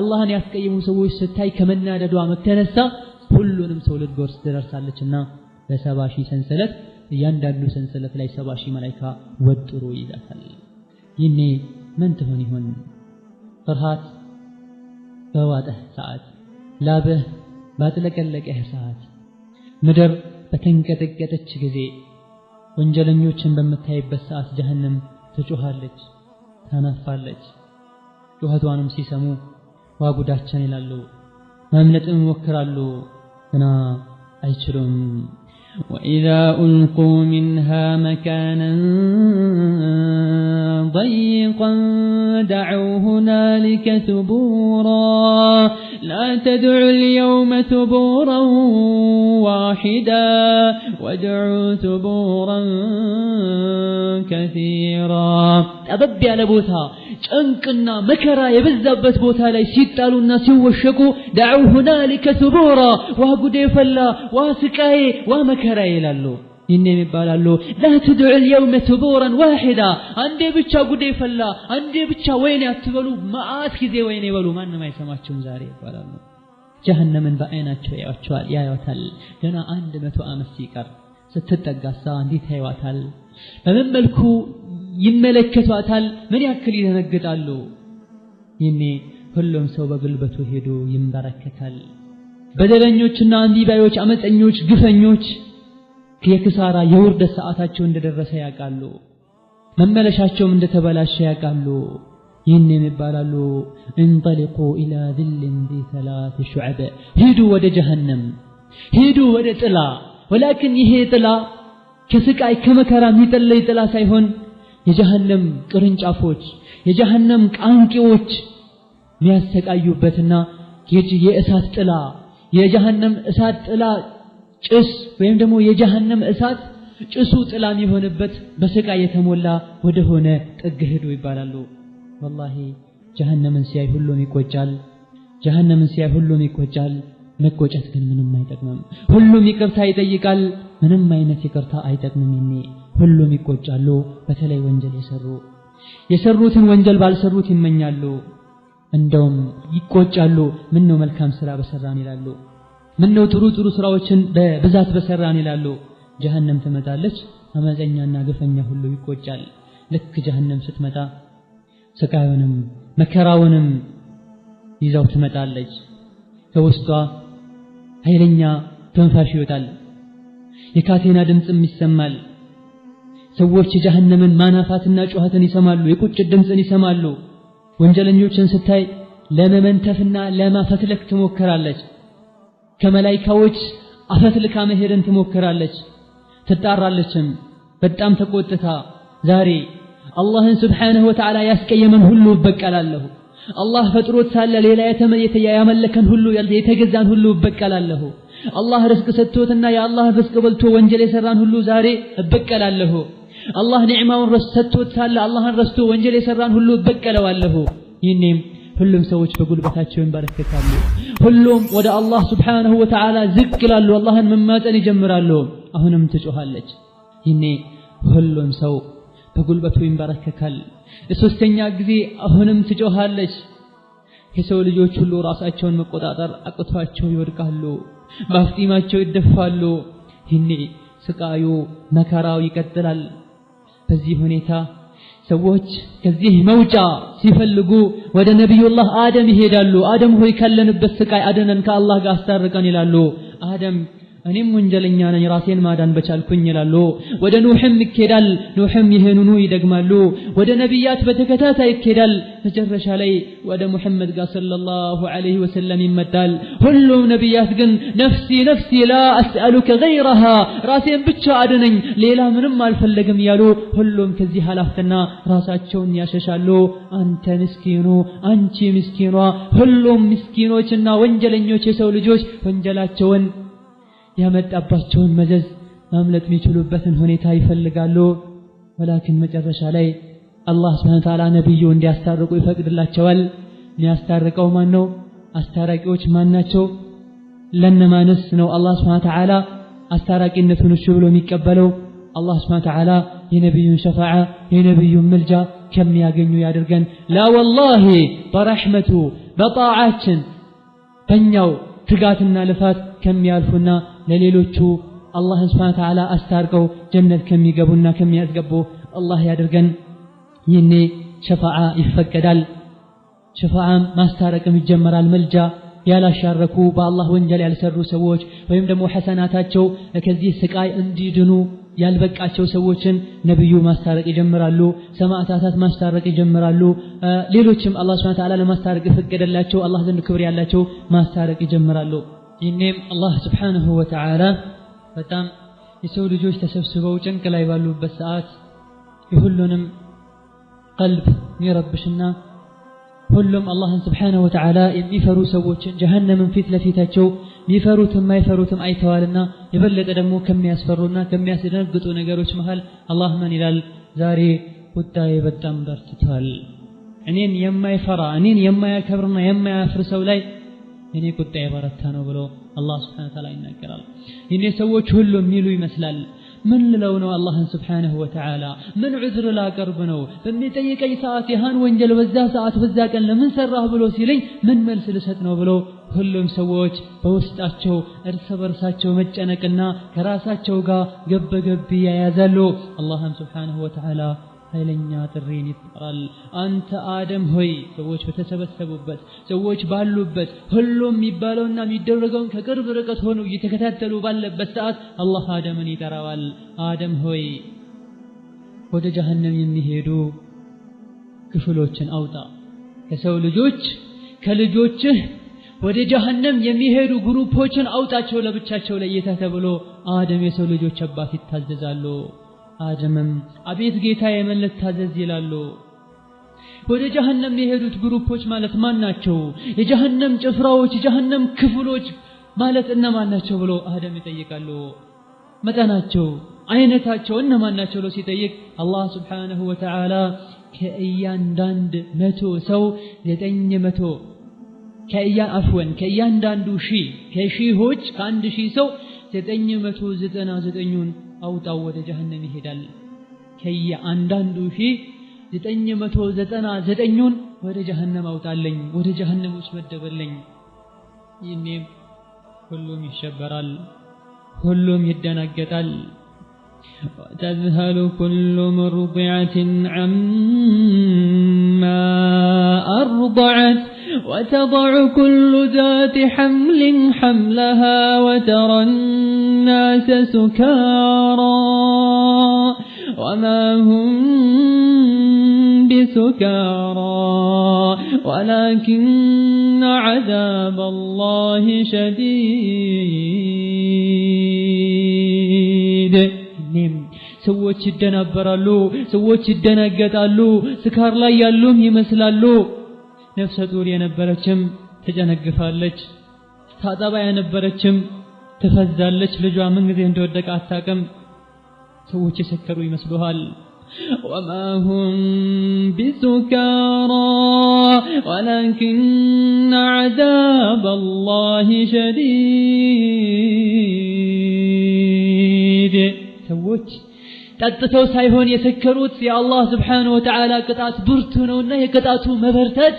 አላህን ያስቀየሙ ሰዎች ስታይ ከመናደዷ መተነሳ ሁሉንም ሰው ልትጎርስ ትደርሳለችና በ70 ሺህ ሰንሰለት እያንዳንዱ ሰንሰለት ላይ 70 ሺህ መላእክት ወጥሮ ይዛታል ይኔ ምን ትሆን ይሆን ፍርሃት በዋጠህ ሰዓት ላብህ ባጥለቀለቀህ ሰዓት ምድር በተንቀጠቀጠች ጊዜ ወንጀለኞችን በመታይበት ሰዓት ጀሃነም ትጮሃለች ታናፋለች ጩኸቷንም ሲሰሙ ዋጉዳችን ይላሉ ማምለጥን ይሞክራሉ ግና አይችሉም وإذا ألقوا منها مكانا ضيقا دعوا هنالك ثبورا لا تدعوا اليوم ثبورا واحدا وادعوا ثبورا كثيرا أبب على بوتها ጭንቅና መከራ የበዛበት ቦታ ላይ ሲጣሉና ሲወሸቁ دعوا هنالك ثبورا وغدي فلا وسقاي ومكራ ይላሉ ይህንን ይባላሉ لا تدعوا اليوم ثبورا واحدا አንዴ ብቻ ጉዴ ፈላ አንዴ ብቻ ወይኔ አትበሉ ማአት ጊዜ ወይኔ ይበሉ ማንንም አይሰማቸውም ዛሬ ይባላሉ ጀሃነምን በአይናቸው ያዩታል ገና 100 ዓመት ሲቀር ስትጠጋሳ እንዴት ያዩታል በምን መልኩ ይመለከቷታል ምን ያክል ይደነግጣሉ ይሄኔ ሁሉም ሰው በግልበቱ ሄዶ ይንበረከካል በደለኞችና አንዲባዮች አመፀኞች ግፈኞች የክሳራ የውርደት ሰዓታቸው እንደደረሰ ያውቃሉ መመለሻቸውም እንደተበላሸ ያውቃሉ ይህንን ይባላሉ انطلقوا الى ذل ذي 3 شعب ሂዱ ወደ ጀሃነም ሂዱ ወደ ጥላ ولكن ይሄ ጥላ ከስቃይ ከመከራ የሚጠለይ ጥላ ሳይሆን የጀሃነም ቅርንጫፎች የጀሃነም ቃንቂዎች የሚያሰቃዩበትና የእሳት ጥላ የጀሃነም እሳት ጥላ ጭስ ወይም ደግሞ የጀሃነም እሳት ጭሱ ጥላ የሚሆንበት በስቃይ የተሞላ ወደ ሆነ ጥግ ሄዱ ይባላሉ والله ጀሃነምን ሲያይ ሁሉም ይቆጫል ጀሃነምን ሲያይ ሁሉም ይቆጫል መቆጨት ግን ምንም አይጠቅምም ሁሉም ይቅርታ ይጠይቃል ምንም አይነት ይቅርታ አይጠቅምም ይኔ ሁሉም ይቆጫሉ በተለይ ወንጀል የሰሩትን ወንጀል ባልሰሩት ይመኛሉ እንደውም ይቆጫሉ ምን ነው መልካም ስራ በሰራን ይላሉ ምን ነው ጥሩ ስራዎችን በብዛት በሰራን ይላሉ ጀሃነም ትመጣለች አመፀኛና ግፈኛ ሁሉ ይቆጫል ልክ ጀሃነም ስትመጣ ስቃዩንም መከራውንም ይዛው ትመጣለች ከውስጧ ኃይለኛ ተንፋሽ ይወጣል የካቴና ድምጽም ይሰማል ሰዎች ጀሃነምን ማናፋትና ጩኸትን ይሰማሉ የቁጭት ድምጽን ይሰማሉ ወንጀለኞችን ስታይ ለመመንተፍና ለማፈትለክ ትሞክራለች ከመላእክቶች አፈትልካ መሄድን ትሞክራለች ትጣራለችም በጣም ተቆጥታ ዛሬ አላህን Subhanahu Wa Ta'ala ያስቀየመን ሁሉ በቀላለሁ አላህ ፈጥሮት ሳለ ሌላ ያመለከን ሁሉ የተገዛን ሁሉ በቀላለሁ አላህ ርዝቅ ሰጥቶትና የአላህ ርዝቅ በልቶ ወንጀል የሰራን ሁሉ ዛሬ በቀላለሁ አላህ ኒዕማውን ሰጥቶት ሳለ አላህን ረስቶ ወንጀል የሰራን ሁሉ በቀለዋለሁ ይህኔም ሁሉም ሰዎች በጉልበታቸው ይንበረከካሉ ሁሉም ወደ አላህ Subhanahu Wa Ta'ala ዝቅ ይላሉ አላህን መማፀን ይጀምራሉ አሁንም ትጮሃለች ይህኔ ሁሉም ሰው በጉልበቱ ይንበረከካል ለሶስተኛ ጊዜ አሁንም ትጮሃለች የሰው ልጆች ሁሉ ራሳቸውን መቆጣጠር አቅቷቸው ይወድቃሉ በአፍጢማቸው ይደፋሉ ይህኔ ስቃዩ መከራው ይቀጥላል በዚህ ሁኔታ ሰዎች ከዚህ መውጫ ሲፈልጉ ወደ ነብዩላህ አደም ይሄዳሉ አደም ሆይ ካለንበት ስቃይ አደነን ከአላህ ጋር አስታርቀን ይላሉ አደም እኔም ወንጀለኛ ነኝ ራሴን ማዳን በቻልኩኝ ይላሉ ወደ ኑህም ይኬዳል ኑህም ይሄንኑ ይደግማሉ ወደ ነብያት በተከታታይ ይኬዳል መጨረሻ ላይ ወደ ሙሐመድ ጋር ሰለላሁ ዐለይሂ ወሰለም ይመጣል ሁሉም ነብያት ግን ነፍሲ ነፍሲ ላ አስአሉከ ገይረሃ ራሴን ብቻ አድነኝ ሌላ ምንም አልፈልግም ያሉ ሁሉም ከዚህ ሐላፍትና ራሳቸውን ያሸሻሉ አንተ ምስኪኑ አንቺ ምስኪኗ ሁሉም ምስኪኖችና ወንጀለኞች የሰው ልጆች ወንጀላቸውን ያመጣባቸውን መዘዝ ማምለጥ የሚችሉበትን ሁኔታ ይፈልጋሉ ولكن መጨረሻ ላይ አላህ Subhanahu Wa Ta'ala ነብዩ እንዲያስታርቁ ይፈቅድላቸዋል የሚያስታርቀው ማን ነው አስታራቂዎች ማን ናቸው ለነማንስ ነው አላህ Subhanahu Wa Ta'ala አስታራቂነቱን እሺ ብሎ የሚቀበለው አላህ Subhanahu Wa Ta'ala የነብዩን ሸፋዓ የነብዩን ምልጃ ከሚያገኙ ያድርገን لا والله برحمته بطاعችን በእኛው ትጋትና ልፋት ከሚያልፉና ለሌሎቹ አላህ Subhanahu Wa Ta'ala አስታርቀው ጀነት ከሚገቡና ከሚያስገቡ አላህ ያድርገን ይኔ ሸፋዓ ይፈቀዳል ሸፋዓ ማስታረቅም ይጀመራል መልጃ ያላሻረኩ በአላህ ወንጀል ያልሰሩ ሰዎች ወይም ደግሞ ሐሰናታቸው ከዚህ ስቃይ እንዲድኑ ያልበቃቸው ሰዎችን ነብዩ ማስታረቅ ይጀምራሉ ሰማዕታት ማስታረቅ ይጀምራሉ ሌሎችም አላህ Subhanahu Wa Ta'ala ለማስታረቅ ይፈቀደላቸው አላህ ዘንድ ክብር ያላቸው ማስታረቅ ይጀምራሉ ይኔም አላህ Subhanahu Wa Ta'ala በጣም የሰው ልጆች ተሰብስበው ጭንቅ ላይ ባሉበት ሰዓት የሁሉንም ቀልብ የሚረብሽና ሁሉም አላህን Subhanahu Wa Ta'ala የሚፈሩ ሰዎችን ጀሃነምን ፊት ለፊታቸው የሚፈሩትም ማይፈሩትም አይተዋልና የበለጠ ደግሞ ከሚያስፈሩና ከሚያስደነግጡ ነገሮች መሃል አላህ ማን ይላል ዛሬ ቁጣዬ በጣም በርትቷል እኔን የማይፈራ እኔን የማያከብርና የማያፍር ሰው ላይ እኔ ቁጣዬ በረታ ነው ብሎ አላህ Subhanahu Wa Ta'ala ይናገራል ይሄ ሰዎች ሁሉ የሚሉ ይመስላል ምን ልለው ነው አላህን ስብሓነሁ ወተዓላ? ምን ዑዝር ላቀርብ ነው? በሚጠይቀኝ ሰዓት ያህን ወንጀል በዛ ሰዓት በዛ ቀን ለምን ሰራህ ብሎ ሲለኝ ምን መልስ ልሰጥ ነው ብሎ ሁሉም ሰዎች በውስጣቸው እርስ በርሳቸው መጨነቅና ከራሳቸው ጋር ገበገብ ያያዛሉ። አላህም ስብሓነሁ ወተዓላ ኃይለኛ ጥሪን ይጠራል። አንተ አደም ሆይ ሰዎች በተሰበሰቡበት ሰዎች ባሉበት ሁሉም የሚባለውና የሚደረገውን ከቅርብ ርቀት ሆነው እየተከታተሉ ባለበት ሰዓት አላህ አደምን ይጠራዋል። አደም ሆይ ወደ ጀሃነም የሚሄዱ ክፍሎችን አውጣ። ከሰው ልጆች ከልጆችህ ወደ ጀሃነም የሚሄዱ ግሩፖችን አውጣቸው ለብቻቸው ለየተህ ተብሎ አደም የሰው ልጆች አባት ይታዘዛሉ። አደምም አቤት ጌታዬ ምን ልታዘዝ ይላሉ። ወደ ጀሃነም የሄዱት ግሩፖች ማለት ማን ናቸው? የጀሃነም ጭፍራዎች የጀሃነም ክፍሎች ማለት እነማን ናቸው ብሎ አደም ይጠይቃሉ። መጠናቸው አይነታቸው እነማን ናቸው ብሎ ሲጠይቅ አላህ Subhanahu Wa Ta'ala ከእያንዳንዱ 100 ሰው 900 ከእያንዳንዱ ሺህ ከሺሆች ከአንድ ሺህ ሰው 999ን አውጣው ወደ ጀሃነም ይሄዳል። ከእያንዳንዱ ሺህ 999ን ወደ ጀሃነም አውጣልኝ፣ ወደ ጀሃነም ውስጥ መደበልኝ። ይህኔም ሁሉም ይሸበራል፣ ሁሉም ይደናገጣል። وتذهل كل مرضعة عما أرضعت وتضع كل ذات حمل حملها وترى الناس سكارى وما هم بسكارى ولكن عذاب الله شديد. ሰዎች ይደናበራሉ፣ ሰዎች ይደናገጣሉ፣ ስካር ላይ ያሉም ይመስላሉ። ነፍሰ ጡር የነበረችም ተጨነግፋለች፣ ታጠባ የነበረችም ትፈዛለች። ልጇ ምን ጊዜ እንደወደቀ አታውቅም። ሰዎች የሰከሩ ይመስሉሃል። وما هم بسكارى ولكن عذاب الله شديد. ሰዎች ጠጥተው ሳይሆን የሰከሩት የአላህ Subhanahu Wa Ta'ala ቅጣት ብርቱ ነውና የቅጣቱ መበርታት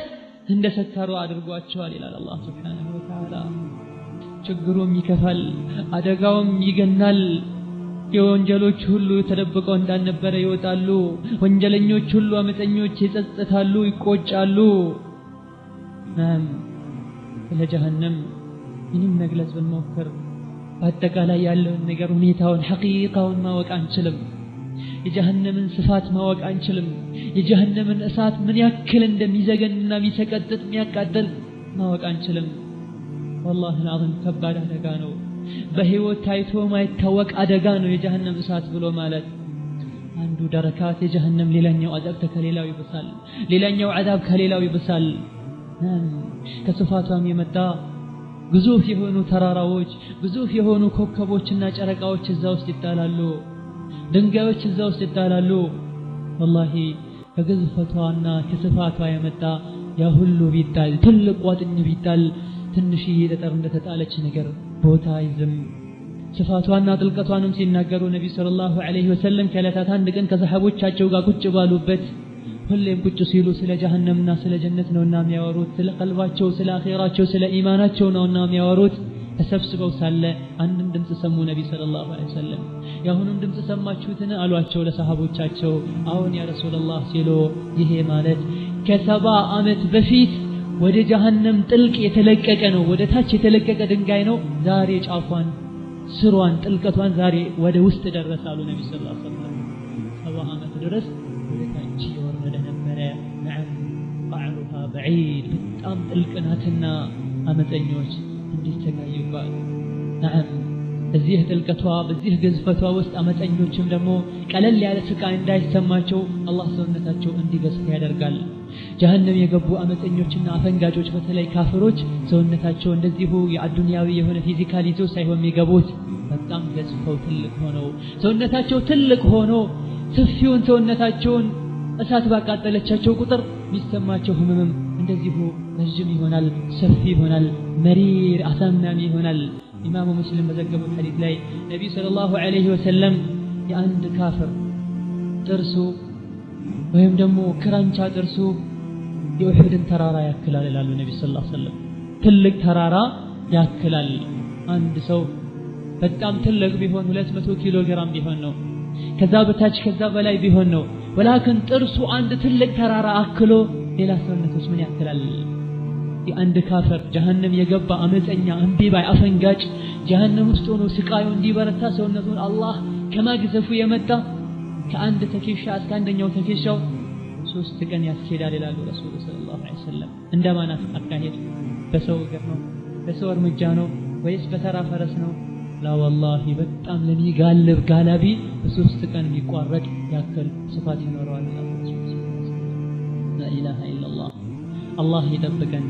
እንደሰከሩ አድርጓቸዋል ይላል አላህ Subhanahu Wa Ta'ala። ችግሩም ይከፋል፣ አደጋውም ይገናል። የወንጀሎች ሁሉ ተደብቀው እንዳልነበረ ይወጣሉ። ወንጀለኞች ሁሉ አመፀኞች ይጸጸታሉ፣ ይቆጫሉ። ለጀሃነም ምንም መግለጽ ብንሞክር በአጠቃላይ ያለውን ነገር ሁኔታውን ሐቂቃውን ማወቅ አንችልም። የጀሃነምን ስፋት ማወቅ አንችልም። የጀሃነምን እሳት ምን ያክል እንደሚዘገንና የሚሰቀጥጥ የሚያቃጥል ማወቅ አንችልም። والله العظيم ከባድ አደጋ ነው። በህይወት ታይቶ ማይታወቅ አደጋ ነው የጀሃነም እሳት ብሎ ማለት። አንዱ ደረካት የጀሃነም ሌላኛው አዛብ ከሌላው ይብሳል፣ ሌላኛው አዛብ ከሌላው ይብሳል። ከስፋቷም የመጣ ግዙፍ የሆኑ ተራራዎች ግዙፍ የሆኑ ኮከቦችና ጨረቃዎች እዛ ውስጥ ይጣላሉ፣ ድንጋዮች እዛ ውስጥ ይጣላሉ። والله ከግዝፈቷና ከስፋቷ የመጣ ያ ሁሉ ቢጣል ትልቅ ቋጥኝ ቢጣል ትንሽዬ ጠጠር እንደተጣለች ነገር ቦታ ይዝም። ስፋቷና ጥልቀቷንም ሲናገሩ ነብዩ ሰለላሁ ዐለይሂ ወሰለም ከለታት አንድ ቀን ከሰሃቦቻቸው ጋር ቁጭ ባሉበት ሁሌም ቁጭ ሲሉ ስለ ጀሃነምና ስለ ጀነት ነውና የሚያወሩት፣ ስለ ቀልባቸው ስለ አኺራቸው ስለ ኢማናቸው ነውና የሚያወሩት። ተሰብስበው ሳለ አንድም ድምጽ ሰሙ ነብዩ ሰለላሁ ዐለይሂ ወሰለም። ያሁንም ድምጽ ሰማችሁትን አሏቸው ለሰሃቦቻቸው። አሁን ያ ረሱላህ ሲሉ ይሄ ማለት ከ70 ዓመት በፊት ወደ ጀሃነም ጥልቅ የተለቀቀ ነው፣ ወደ ታች የተለቀቀ ድንጋይ ነው። ዛሬ ጫፏን ስሯን ጥልቀቷን ዛሬ ወደ ውስጥ ደረሳሉ ነብዩ ሰለላሁ ዐለይሂ ወሰለም። 70 ዓመት ድረስ ወደ ታች የወረደ ነበረ። نعم قعرها بعيد በጣም ጥልቅ ናትና አመፀኞች እንዲስተጋዩባት። نعم በዚህ ጥልቀቷ በዚህ ግዝፈቷ ውስጥ አመፀኞችም ደግሞ ቀለል ያለ ስቃይ እንዳይሰማቸው አላህ ሰውነታቸው እንዲገዝፍ ያደርጋል። ጀሃነም የገቡ አመፀኞችና አፈንጋጮች በተለይ ካፍሮች ሰውነታቸው እንደዚሁ የአዱንያዊ የሆነ ፊዚካል ይዞ ሳይሆን የሚገቡት በጣም ገዝፈው ትልቅ ሆነው ሰውነታቸው ትልቅ ሆኖ ሰፊውን ሰውነታቸውን እሳት ባቃጠለቻቸው ቁጥር የሚሰማቸው ህመምም እንደዚሁ ረጅም ይሆናል፣ ሰፊ ይሆናል፣ መሪር አሳማሚ ይሆናል። ኢማሙ ሙስሊም በዘገቡት ሐዲስ ላይ ነብዩ ሰለላሁ ዐለይሂ ወሰለም የአንድ ካፍር ጥርሱ ወይም ደግሞ ክራንቻ ጥርሱ የኡሁድን ተራራ ያክላል ይላሉ ነብዩ ሰለላሁ ዐለይሂ ወሰለም። ትልቅ ተራራ ያክላል። አንድ ሰው በጣም ትልቅ ቢሆን 200 ኪሎ ግራም ቢሆን ነው፣ ከዛ በታች ከዛ በላይ ቢሆን ነው። ወላኪን ጥርሱ አንድ ትልቅ ተራራ አክሎ ሌላ ሰውነቶች ምን ያክላል? የአንድ ካፍር ጀሃነም የገባ አመፀኛ እንቢባይ አፈንጋጭ ጀሃነም ውስጥ ሆኖ ስቃዩ እንዲበረታ ሰውነቱን አላህ ከማግዘፉ የመጣ ከአንድ ተኬሻ እስከ አንደኛው ተኬሻው 3 ቀን ያስኬዳል ይላሉ ረሱል ሰለላሁ ዐለይሂ ወሰለም። እንደማናት አካሄድ በሰው እግር ነው? በሰው እርምጃ ነው ወይስ በተራ ፈረስ ነው? ላ ወላሂ በጣም ለሚጋልብ ጋላቢ በ3 ቀን የሚቋረጥ ያክል ስፋት ይኖረዋል። ላ ኢላሃ ኢላላህ። አላህ ይጠብቀን።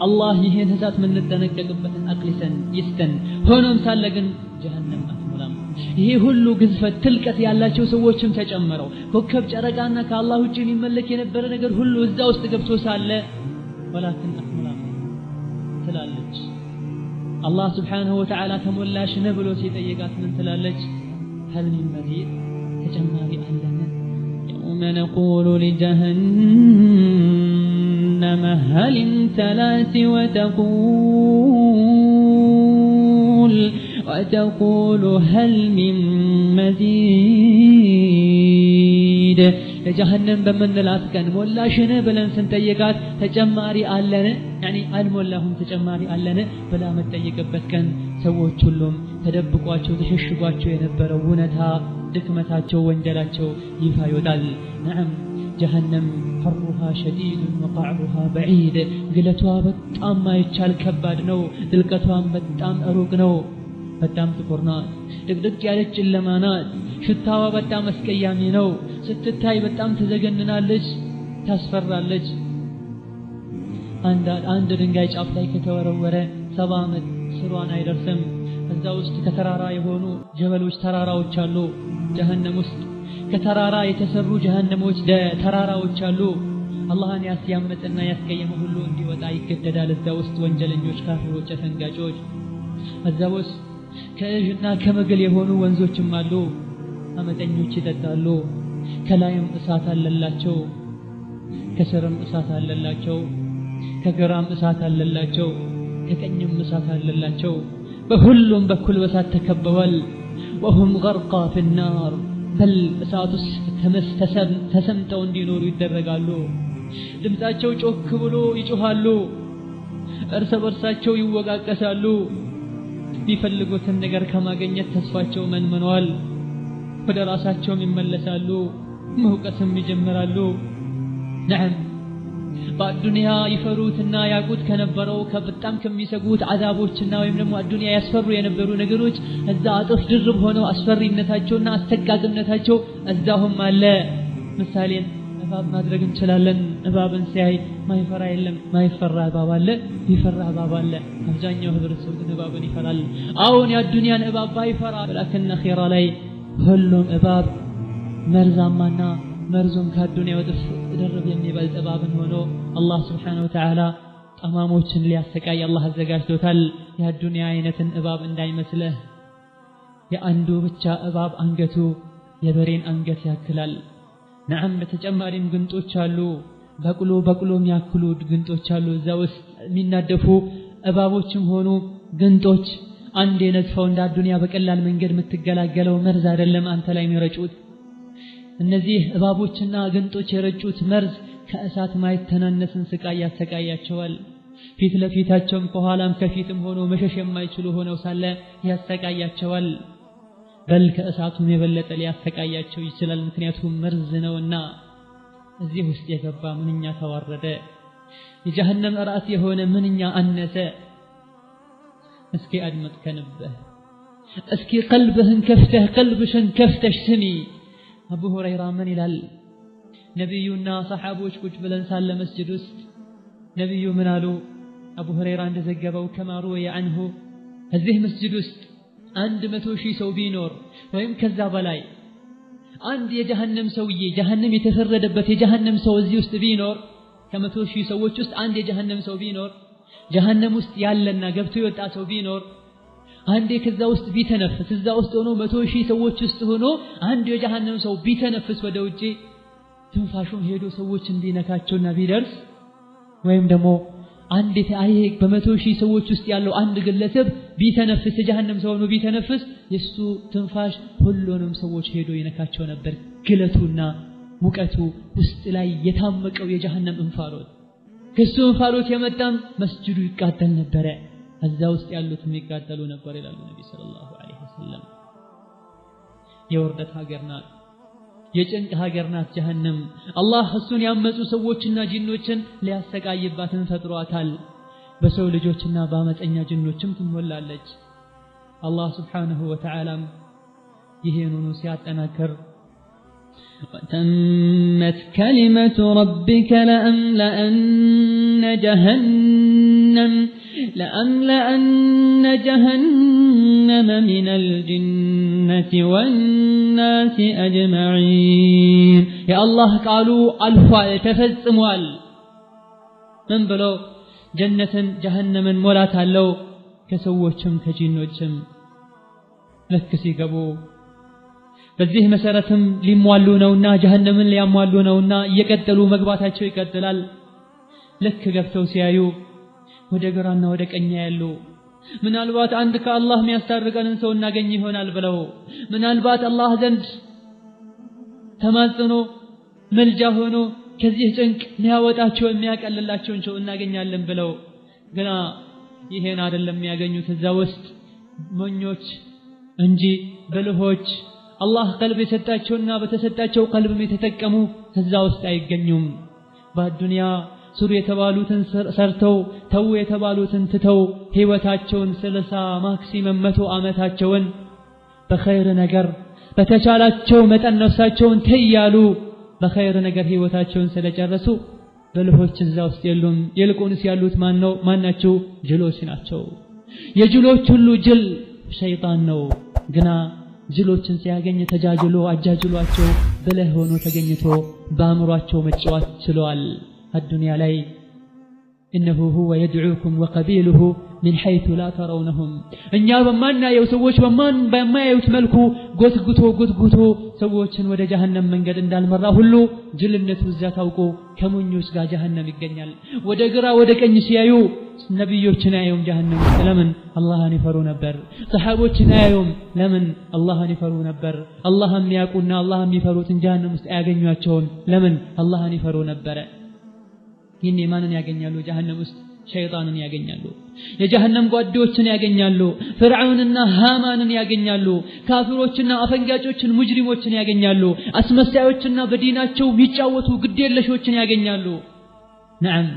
አላህ ይሄን እሳት የምንጠነቀቅበትን አቅሊሰን ይስተን። ሆኖም ሳለ ግን ጀሃነም አትሞላም። ይሄ ሁሉ ግዝፈት ጥልቀት ያላቸው ሰዎችም ተጨምረው ኮከብ ጨረቃና ከአላህ ውጪ የሚመለክ የነበረ ነገር ሁሉ እዛ ውስጥ ገብቶ ሳለ ወላኪን አትሞላም ትላለች። አላህ ስብሓንሁ ወተዓላ ተሞላሽ ነህ ብሎ ሲጠይቃት ምን ትላለች? ሀል ሚን መዚድ ተጨማሪ አለን? የውመ ነቁሉ ሊጀሃነመ ሀል እምተላት ወተቁሉ ሀል ሚን መዚድ። ለጀሃነም በምንላት ቀን ሞላሽን ብለን ስንጠይቃት ተጨማሪ አለን ያኒ አልሞላሁም ተጨማሪ አለን ብላ መጠየቅበት ቀን ሰዎች ሁሉም ተደብቋቸው ተሸሽጓቸው የነበረው እውነታ ድክመታቸው ወንጀላቸው ይፋ ይወጣል። ነዓም ጀሃነም ሐሩሃ ሸዲድ ወቀዕሩሃ በዒድ። ግለቷ በጣም ማይቻል ከባድ ነው። ጥልቀቷም በጣም ሩቅ ነው። በጣም ጥቁር ናት። ድቅድቅ ያለች ጨለማ ናት። ሽታዋ በጣም አስቀያሚ ነው። ስትታይ በጣም ተዘገንናለች፣ ታስፈራለች። አንድ ድንጋይ ጫፍ ላይ ከተወረወረ 70 ዓመት ስሯን አይደርስም። እዛ ውስጥ ከተራራ የሆኑ ጀበሎች ተራራዎች አሉ። ጀሃነም ውስጥ ከተራራ የተሰሩ ጀሃነሞች ተራራዎች አሉ። አላህን ያስያመጠና ያስቀየመ ሁሉ እንዲወጣ ይገደዳል። እዛ ውስጥ ወንጀለኞች፣ ካፊሮች፣ አፈንጋጮች። እዛ ውስጥ ከእጅና ከመግል የሆኑ ወንዞችም አሉ። አመፀኞች ይጠጣሉ። ከላይም እሳት አለላቸው፣ ከስርም እሳት አለላቸው፣ ከግራም እሳት አለላቸው፣ ከቀኝም እሳት አለላቸው። በሁሉም በኩል በእሳት ተከበዋል። ወሁም ገርቃ ፊናር በል እሳት ውስጥ ተሰምጠው እንዲኖሩ ይደረጋሉ። ድምፃቸው ጮክ ብሎ ይጮሃሉ። እርስ በርሳቸው ይወቃቀሳሉ። የሚፈልጉትን ነገር ከማግኘት ተስፋቸው መንምነዋል። ወደ ራሳቸውም ይመለሳሉ፣ መውቀስም ይጀምራሉ። ነዓም በአዱንያ ይፈሩትና ያቁት ከነበረው በጣም ከሚሰጉት አዛቦችና ወይም ደግሞ አዱንያ ያስፈሩ የነበሩ ነገሮች እዛ አጥፍ ድርብ ሆነው አስፈሪነታቸውና አስተቃቅነታቸው እዛሁም አለ። ምሳሌን እባብ ማድረግ እንችላለን። እባብን ሲያይ ማይፈራ የለም። ማይፈራ እባብ አለ፣ ይፈራ እባብ አለ። አብዛኛው ህብረተሰብ ግን እባብን ይፈራል። አሁን የአዱንያን እባብ ባይፈራ ወላኪን አኺራ ላይ ሁሉም እባብ መርዛማና መርዙም ከአዱንያ ወጥፍ ድርብ የሚበልጥ እባብን ሆኖ አላህ ስብሓነሁ ወተዓላ ጠማሞችን ሊያሰቃይ አላህ አዘጋጅቶታል። የአዱንያ አይነትን እባብ እንዳይመስልህ። የአንዱ ብቻ እባብ አንገቱ የበሬን አንገት ያክላል። ነዓም በተጨማሪም ግንጦች አሉ። በቅሎ የሚያክሉ ግንጦች አሉ። እዛ ውስጥ የሚናደፉ እባቦችም ሆኑ ግንጦች አንድ የነጥፈው እንደ አዱንያ በቀላል መንገድ የምትገላገለው መርዝ አይደለም አንተ ላይ የሚረጩት። እነዚህ እባቦችና ግንጦች የረጩት መርዝ ከእሳት ማይተናነስን ስቃይ ያሰቃያቸዋል። ፊት ለፊታቸውም ከኋላም ከፊትም ሆኖ መሸሽ የማይችሉ ሆነው ሳለ ያሰቃያቸዋል። በል ከእሳቱም የበለጠ ሊያሰቃያቸው ይችላል። ምክንያቱም መርዝ ነውና። እዚህ ውስጥ የገባ ምንኛ ተዋረደ። የጀሃነም ራስ የሆነ ምንኛ አነሰ። እስኪ አድመጥ ከንበህ፣ እስኪ ቀልብህን ከፍተህ ቀልብሽን ከፍተሽ ስሚ። አቡ ሁረይራ ምን ይላል? ነቢዩና ሰሓቦች ቁጭ ብለን ሳለ መስጅድ ውስጥ ነቢዩ ምን አሉ? አቡ ሁረይራ እንደዘገበው ከማሩ ወየዐንሁ እዚህ መስጅድ ውስጥ 100,000 ሰው ቢኖር ወይም ከዛ በላይ አንድ የጀሃነም ሰውዬ ጀሃነም የተፈረደበት የጀሃነም ሰው እዚህ ውስጥ ቢኖር ከ100,000 ሰዎች ውስጥ አንድ የጀሃነም ሰው ቢኖር ጀሃነም ውስጥ ያለና ገብቶ የወጣ ሰው ቢኖር አንዴ ከዛ ውስጥ ቢተነፍስ እዛ ውስጥ ሆኖ 100,000 ሰዎች ውስጥ ሆኖ አንድ የጀሃነም ሰው ቢተነፍስ ወደ ውጪ ትንፋሹን ሄዶ ሰዎች እንዲነካቸውና ቢደርስ ወይም ደግሞ አንድ ታይሄ በ100,000 ሰዎች ውስጥ ያለው አንድ ግለሰብ ቢተነፍስ የጀሃነም ሰው ሆኖ ቢተነፍስ የሱ ትንፋሽ ሁሉንም ሰዎች ሄዶ ይነካቸው ነበር ግለቱና ሙቀቱ ውስጥ ላይ የታመቀው የጀሃነም እንፋሎት ከሱ እንፋሎት የመጣም መስጂዱ ይቃጠል ነበር እዛ ውስጥ ያሉት የሚቃጠሉ ነበር ይላሉ ነብዩ ሰለላሁ ዐለይሂ ወሰለም የወርደት ሀገር ናት የጭንቅ ሀገር ናት ጀሃነም አላህ እሱን ያመጹ ሰዎችና ጂኖችን ሊያሰቃይባትን ፈጥሯታል በሰው ልጆችና በአመፀኛ ጂኖችም ትሞላለች አላህ Subhanahu Wa Ta'ala ይሄንኑ ሲያጠናክር وتمت كلمة ربك لأملأن جهنم من الجنة والناس أجمعين يا الله قالوا ألفا تفزموال من بلو جنة جهنم مولات اللو كسووشم كجينوشم لكسي قبو በዚህ መሰረትም ሊሟሉ ነውና ጀሃነምን ሊያሟሉ ነውና እየቀጠሉ መግባታቸው ይቀጥላል ለክ ገብተው ሲያዩ ወደ ግራና ወደ ቀኝ ያሉ ምናልባት አንድ ከአላህ የሚያስታርቀንን ሰው እናገኝ ይሆናል ብለው ምናልባት አላህ ዘንድ ተማጽኖ መልጃ ሆኖ ከዚህ ጭንቅ የሚያወጣቸው የሚያቀልላቸው ሰው እናገኛለን ብለው ግና ይሄን አይደለም የሚያገኙት እዛ ውስጥ ሞኞች እንጂ ብልሆች አላህ ቀልብ የሰጣቸውና በተሰጣቸው ቀልብም የተጠቀሙ ከዛ ውስጥ አይገኙም በዱንያ ሱር የተባሉትን ሰርተው ተው የተባሉትን ትተው ህይወታቸውን 30 ማክሲመም 100 አመታቸውን በኸይር ነገር በተቻላቸው መጠን ነፍሳቸውን ተያሉ በኸይር ነገር ህይወታቸውን ስለጨረሱ በልሆች እዛ ውስጥ የሉም ይልቁንስ ያሉት ማናቸው ጅሎች ናቸው የጅሎች ሁሉ ጅል ሸይጣን ነው ግና ጅሎችን ሲያገኝ ተጃጅሎ አጃጅሏቸው በለህ ሆኖ ተገኝቶ በአምሯቸው መጫወት ችሏል الدنيا ላይ انه هو يدعوكم وقبيله من حيث لا ترونهم እኛ በማናየው ሰዎች በማያዩት መልኩ ጎትጉቶ ሰዎችን ወደ ጀሃነም መንገድ እንዳልመራ ሁሉ ጅልነቱ እዛ ታውቆ ከሞኞች ጋር ጀሃነም ይገኛል ወደ ግራ ወደ ቀኝ ሲያዩ ነብዮችን አያዩም ጀሃነም ለምን አላህን ይፈሩ ነበር ሰሃቦችን አያዩም ለምን አላህን ይፈሩ ነበር አላህን ያቁና አላህን ይፈሩትን ጀሃነም ውስጥ ያገኟቸውን ለምን አላህን ይፈሩ ነበር ይሄን ማንን ያገኛሉ ጀሃነም ውስጥ ሸይጣንን ያገኛሉ የጀሃነም ጓዶችን ያገኛሉ ፍርዓውንና ሃማንን ያገኛሉ ካፊሮችና አፈንጋጮችን ሙጅሪሞችን ያገኛሉ አስመሳዮችና በዲናቸው የሚጫወቱ ግዴለሾችን ያገኛሉ ነዓም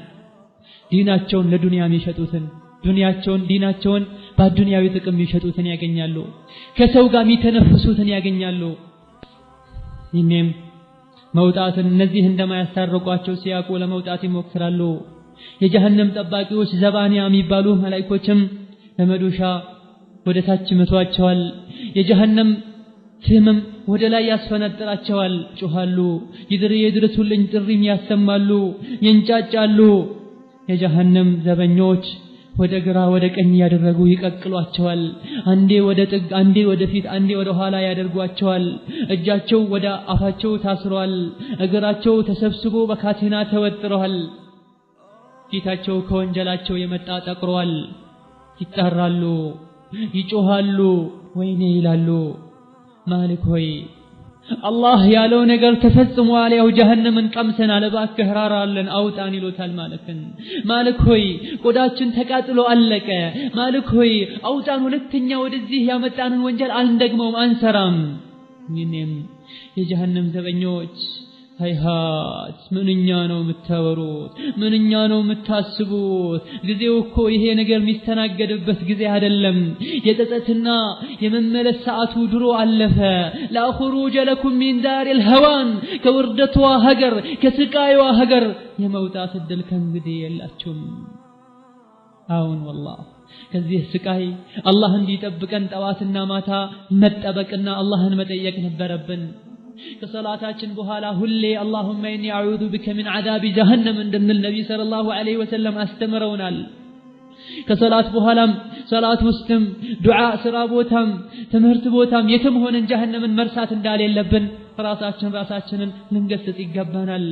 ዲናቸውን ለዱንያ የሚሸጡትን ዲናቸውን በዱንያዊ ጥቅም የሚሸጡትን ያገኛሉ ከሰው ጋር የሚተነፍሱትን ያገኛሉ ይሄም መውጣትን እነዚህ እንደማያስታርቋቸው ሲያቁ ለመውጣት ይሞክራሉ የጀሃነም ጠባቂዎች ዘባንያ የሚባሉ መላእክቶችም ለመዶሻ ወደ ታች መቷቸዋል የጀሃነም ፍምም ወደ ላይ ያስፈነጥራቸዋል ጮሃሉ ይድረሱልኝ ጥሪም ያሰማሉ ይንጫጫሉ የጀሃነም ዘበኞች ወደ ግራ ወደ ቀኝ ያደረጉ ይቀቅሏቸዋል አንዴ ወደ ጥግ አንዴ ወደ ፊት አንዴ ወደ ኋላ ያደርጓቸዋል እጃቸው ወደ አፋቸው ታስሯል እግራቸው ተሰብስቦ በካቴና ተወጥረዋል ፊታቸው ከወንጀላቸው የመጣ ጠቅሯል ይጣራሉ ይጮሃሉ ወይኔ ይላሉ ማሊክ ሆይ አላህ ያለው ነገር ተፈጽሟል ያው ጀሃነምን ቀምሰናል እባክህ ራራለን አውጣን ይሉታል ማሊክ ሆይ ቆዳችን ተቃጥሎ አለቀ ማሊክ ሆይ አውጣን ሁለተኛ ወደዚህ ያመጣንን ወንጀል አንደግመውም አንሰራም ይኔም የጀሃነም ዘበኞች ሃይሃት ምንኛ ነው የምታወሩት ምንኛ ነው የምታስቡት ጊዜው እኮ ይሄ ነገር የሚስተናገድበት ጊዜ አይደለም የጸጸትና የመመለስ ሰዓቱ ድሮ አለፈ لا خروج لكم من دار الهوان ከውርደቷ ሀገር ከስቃይዋ ሀገር የመውጣት እድል ከእንግዲህ የላችሁም አሁን والله ከዚህ ስቃይ አላህ እንዲጠብቀን ጠዋትና ማታ መጠበቅና አላህን መጠየቅ ነበረብን ከሰላታችን በኋላ ሁሌ اللهم اني اعوذ بك من عذاب جهنم እንደምን ነብይ ሰለላሁ ዐለይሂ ወሰለም አስተምረውናል ከሰላት በኋላም ሰላት ውስጥም ዱዓ ስራ ቦታም ትምህርት ቦታም የትም ሆነን ጀሃነምን መርሳት እንዳሌለብን ራሳችንን ልንገስጽ ይገባናል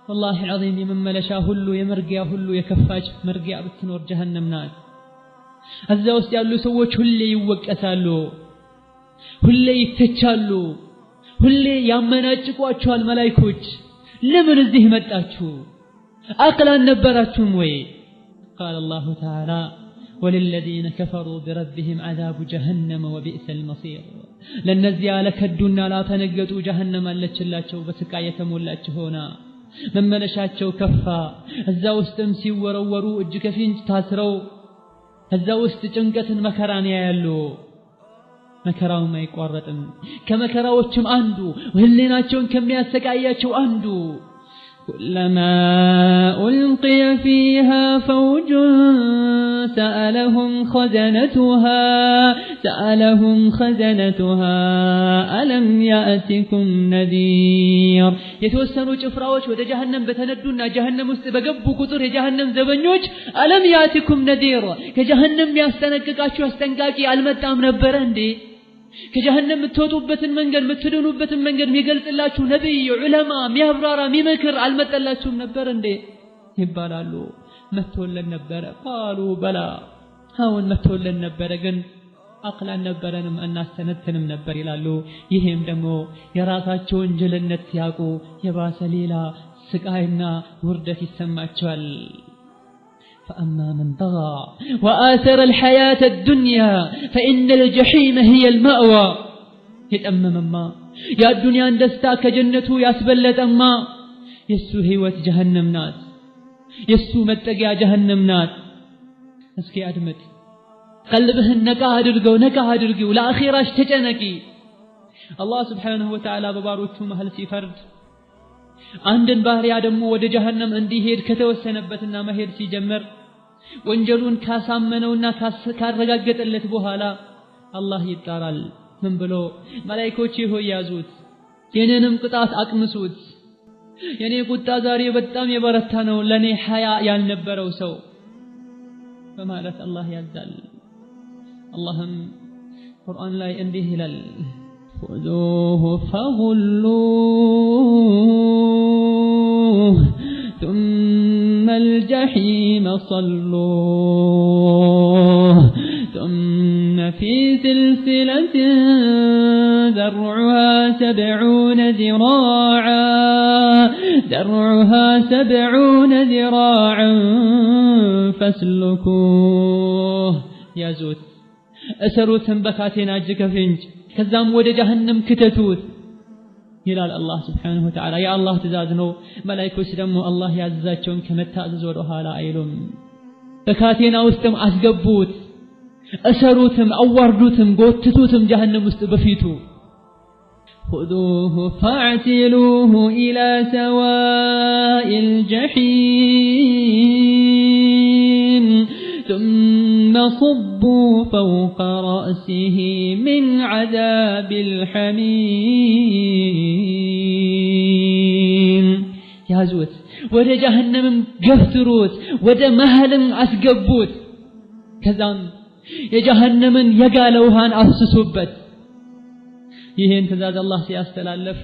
والله العظيم የመመለሻ ሁሉ የመርጊያ ሁሉ የከፋች መርጊያ ብትኖር ጀሃነም ናት እዛ ውስጥ ያሉ ሰዎች ሁሌ ይወቀሳሉ ሁሌ ይተቻሉ ሁሌ ያመናጭቋቸዋል መላእክቶች ለምን እዚህ መጣችሁ አቅላን ነበራችሁም ወይ قال الله تعالى وللذين كفروا بربهم عذاب جهنم وبئس المصير ለነዚያ ለከዱና ላተነገጡ ጀሃነም አለችላቸው በስቃይ የተሞላች ሆና መመለሻቸው ከፋ እዛ ውስጥም ሲወረወሩ እጅ ከፍንጅ ታስረው እዛ ውስጥ ጭንቀትን መከራን ያያሉ መከራው ማይቋረጥም ከመከራዎችም አንዱ ህሊናቸውን ከሚያሰቃያቸው አንዱ كلما ألقي فيها فوج سألهم خزنتها ألم يأتكم نذير يتوسنوا ጭፍራዎች ወደ ጀሃነም በተነዱና ጀሃነም ውስጥ በገቡ ቁጥር የጀሃነም ዘበኞች ألم يأتكم نذير ከጀሃነም ያስጠነቅቃችሁ አስጠንቃቂ አልመጣም ነበር እንዴ ከጀሃነም የምትወጡበትን መንገድ የምትድኑበትን መንገድ የሚገልጽላችሁ ነብይ ዑለማ ሚያብራራ ሚመክር አልመጣላችሁም ነበር እንዴ ይባላሉ መጥቶልን ነበር قالوا بلى አሁን መጥቶልን ነበር ግን አቅላን ነበረንም እናስተነትንም ነበር ይላሉ ይሄም ደግሞ የራሳቸውን ጅልነት ሲያቁ የባሰ ሌላ ስቃይና ውርደት ይሰማቸዋል فأما من طغى وآثر الحياة الدنيا فإن الجحيم هي المأوى يتأمم ما يا الدنيا اندستا كجنته ياسبلت أما يسو هيوة جهنم نات يسو متقيا جهنم نات اسكي أدمت قلبهن نكاه درقو لا أخيراش تجنكي الله سبحانه وتعالى بباروتو مهل سيفرد አንድን ባህሪያ ደግሞ ወደ ጀሃነም እንዲሄድ ከተወሰነበትና መሄድ ሲጀምር ወንጀሉን ካሳመነውና ካረጋገጠለት በኋላ አላህ ይጣራል ምን ብሎ መላእክቶች ሆይ ያዙት የኔንም ቅጣት አቅምሱት የኔ ቁጣ ዛሬ በጣም የበረታ ነው ለኔ ሐያ ያልነበረው ሰው በማለት አላህ ያዛል አላህም ቁርአን ላይ እንዲህ ይላል خذوه فغلوه ثم الجحيم صلوه ثم في سلسلة ذرعها 70 ذراعا فاسلكوه يا زوت أسروتهم بكاتين أجك فينج كذام ወደ ጀሃነም ከተቱት ይላል አላህ Subhanahu Wa Ta'ala ያ አላህ ትእዛዝ ነው መላእክቶች ደግሞ አላህ ያዘዛቸውን ከመታዘዝ ወደ ኋላ አይሉም በካቴና ውስጥም አስገቡት እሰሩትም አዋርዱትም ጎትቱትም ጀሃነም ውስጥ በፊቱ خذوه فاعتلوه إلى سواء الجحيم ثم صبوا فوق رأسه من عذاب الحميم يا زوت ወደ ጀሃነም ገፍትሩት ወደ መሃልም አስገቡት ከዛም የጀሃነምን የጋለ ውሃን አፍስሱበት ይሄን ትእዛዝ አላህ ሲያስተላልፍ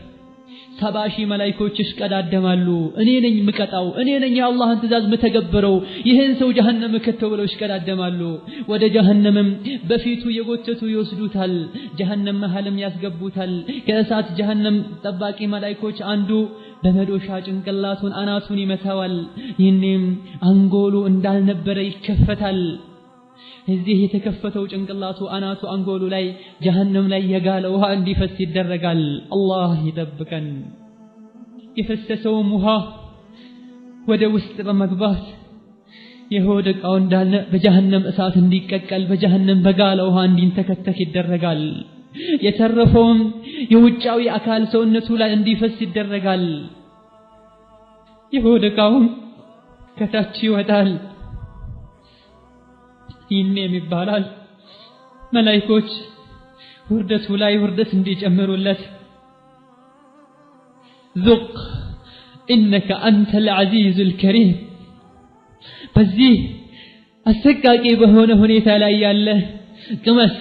70 መላእክቶች ይሽቀዳደማሉ እኔ ነኝ ምቀጣው እኔ ነኝ የአላህን ትእዛዝ መተገብረው ይሄን ሰው ጀሃነም ከተብለው ይሽቀዳደማሉ ወደ ጀሃነምም በፊቱ የጎተቱ ይወስዱታል ጀሃነም መሃልም ያስገቡታል ከእሳት ጀሃነም ጠባቂ መላእክቶች አንዱ በመዶሻ ጭንቅላቱን አናቱን ይመታዋል ይህንም አንጎሉ እንዳልነበረ ይከፈታል እዚህ የተከፈተው ጭንቅላቱ አናቱ አንጎሉ ላይ ጀሃነም ላይ የጋለ ውሃ እንዲፈስ ይደረጋል አላህ ይጠብቀን የፈሰሰው ውሃ ወደ ውስጥ በመግባት የሆደቃው እንዳለ በጀሃነም እሳት እንዲቀቀል በጀሃነም በጋለ ውሃ እንዲንተከተክ ይደረጋል የተረፈውም የውጫዊ አካል ሰውነቱ ላይ እንዲፈስ ይደረጋል የሆደቃው ከታች ይወጣል ይህም ይባላል መላእክቶች ውርደቱ ላይ ውርደት እንዲጨምሩለት ذق انك انت العزيز الكريم በዚህ አሰቃቂ በሆነ ሁኔታ ላይ ያለ ቅመስ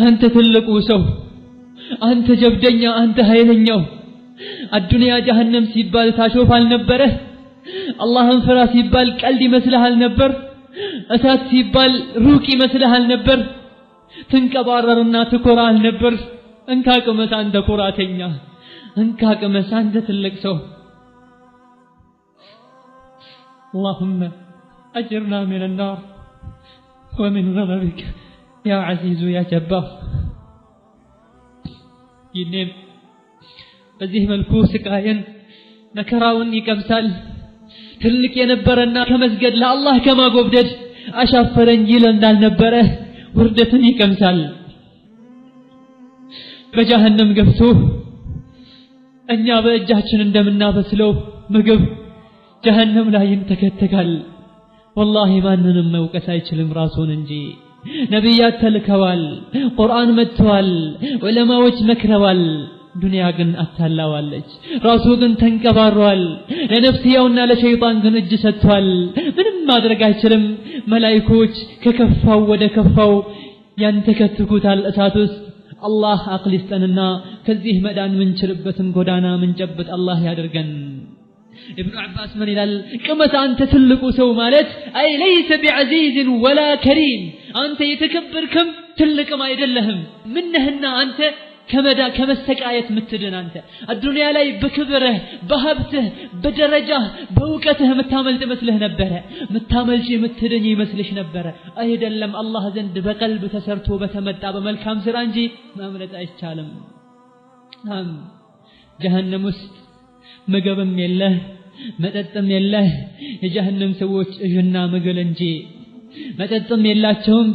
አንተ ትልቁ ሰው አንተ ጀብደኛ አንተ ኃይለኛው አዱንያ ጀሃነም ሲባል ታሾፍ አልነበረ አላህን ፍራ ሲባል ቀልድ ይመስልሃል ነበር እሳት ሲባል ሩቅ ይመስልሃል ነበር ትንቀባረርና ትኮራል ነበር እንካ ቅመስ አንተ ኩራተኛ እንካ ቅመስ አንተ ትልቅ ሰው اللهم أجرنا من النار ومن غضبك يا عزيز يا جبار ينم በዚህ መልኩ ስቃየን መከራውን ይቀምሳል ትልቅ የነበረና ከመስገድ ለአላህ ከማጎብደድ አሻፈረኝ ይል እንዳልነበረ ውርደትን ይቀምሳል በጀሃነም ገብቶ እኛ በእጃችን እንደምናበስለው ምግብ ጀሃነም ላይ ይንተከተካል والله ማንንም መውቀስ አይችልም ራሱን እንጂ ነብያት ተልከዋል ቁርአን መጥቷል ዑለማዎች መክረዋል ዱንያ ግን አታላዋለች ራሱ ግን ተንቀባሯል ለነፍስያውና ለሸይጣን ግን እጅ ሰጥቷል ምንም ማድረግ አይችልም መላእክቶች ከከፋው ወደ ከፋው ያንተከትኩታል እሳት ውስጥ አላህ አቅል ይስጠንና ከዚህ መዳን ምንችልበትን ጎዳና ምንጨብጥ አላህ ያድርገን ابن عباس من ይላል ቅመስ አንተ ትልቁ ሰው ማለት አይ ليس بعزيز ولا كريم አንተ የተከበርክም ትልቅም አይደለህም ምንህና አንተ ከመሰቃየት ምትድን አንተ አዱንያ ላይ በክብርህ በሀብትህ በደረጃህ በእውቀትህ ምታመልጥ መስልህ ነበር ምታመልጪ ምትድኝ ይመስልሽ ነበር አይደለም አላህ ዘንድ በቀልብ ተሰርቶ በተመጣ በመልካም ስራ እንጂ ማምለጥ አይቻልም ጀሃነም ውስጥ ምግብም የለህ መጠጥም የለህ የጀሃነም ሰዎች እጅና ምግል እንጂ መጠጥም የላቸውም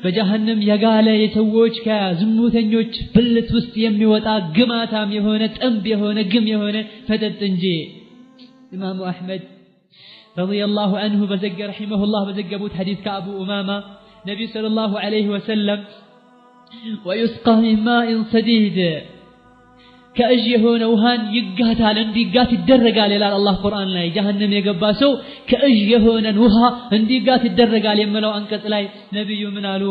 በጀሃነም የጋለ የሰዎች ከዝሙተኞች ብልት ውስጥ የሚወጣ ግማታም የሆነ ጥንብ የሆነ ግም የሆነ ፈጠጥ እንጂ ኢማሙ አህመድ ረዲየላሁ ዐንሁ ረሂመሁላህ በዘገቡት ሐዲስ ከአቡ ኡማማ ነብዩ ሰለላሁ ዐለይሂ ወሰለም ويسقى من ماء صديد ከእጅ የሆነ ውሃን ይጋታል እንዲጋት ይደረጋል ይላል አላህ ቁርአን ላይ ጀሃነም የገባ ሰው ከእጅ የሆነን ውሃ እንዲጋት ይደረጋል የሚለው አንቀጽ ላይ ነብዩ ምን አሉ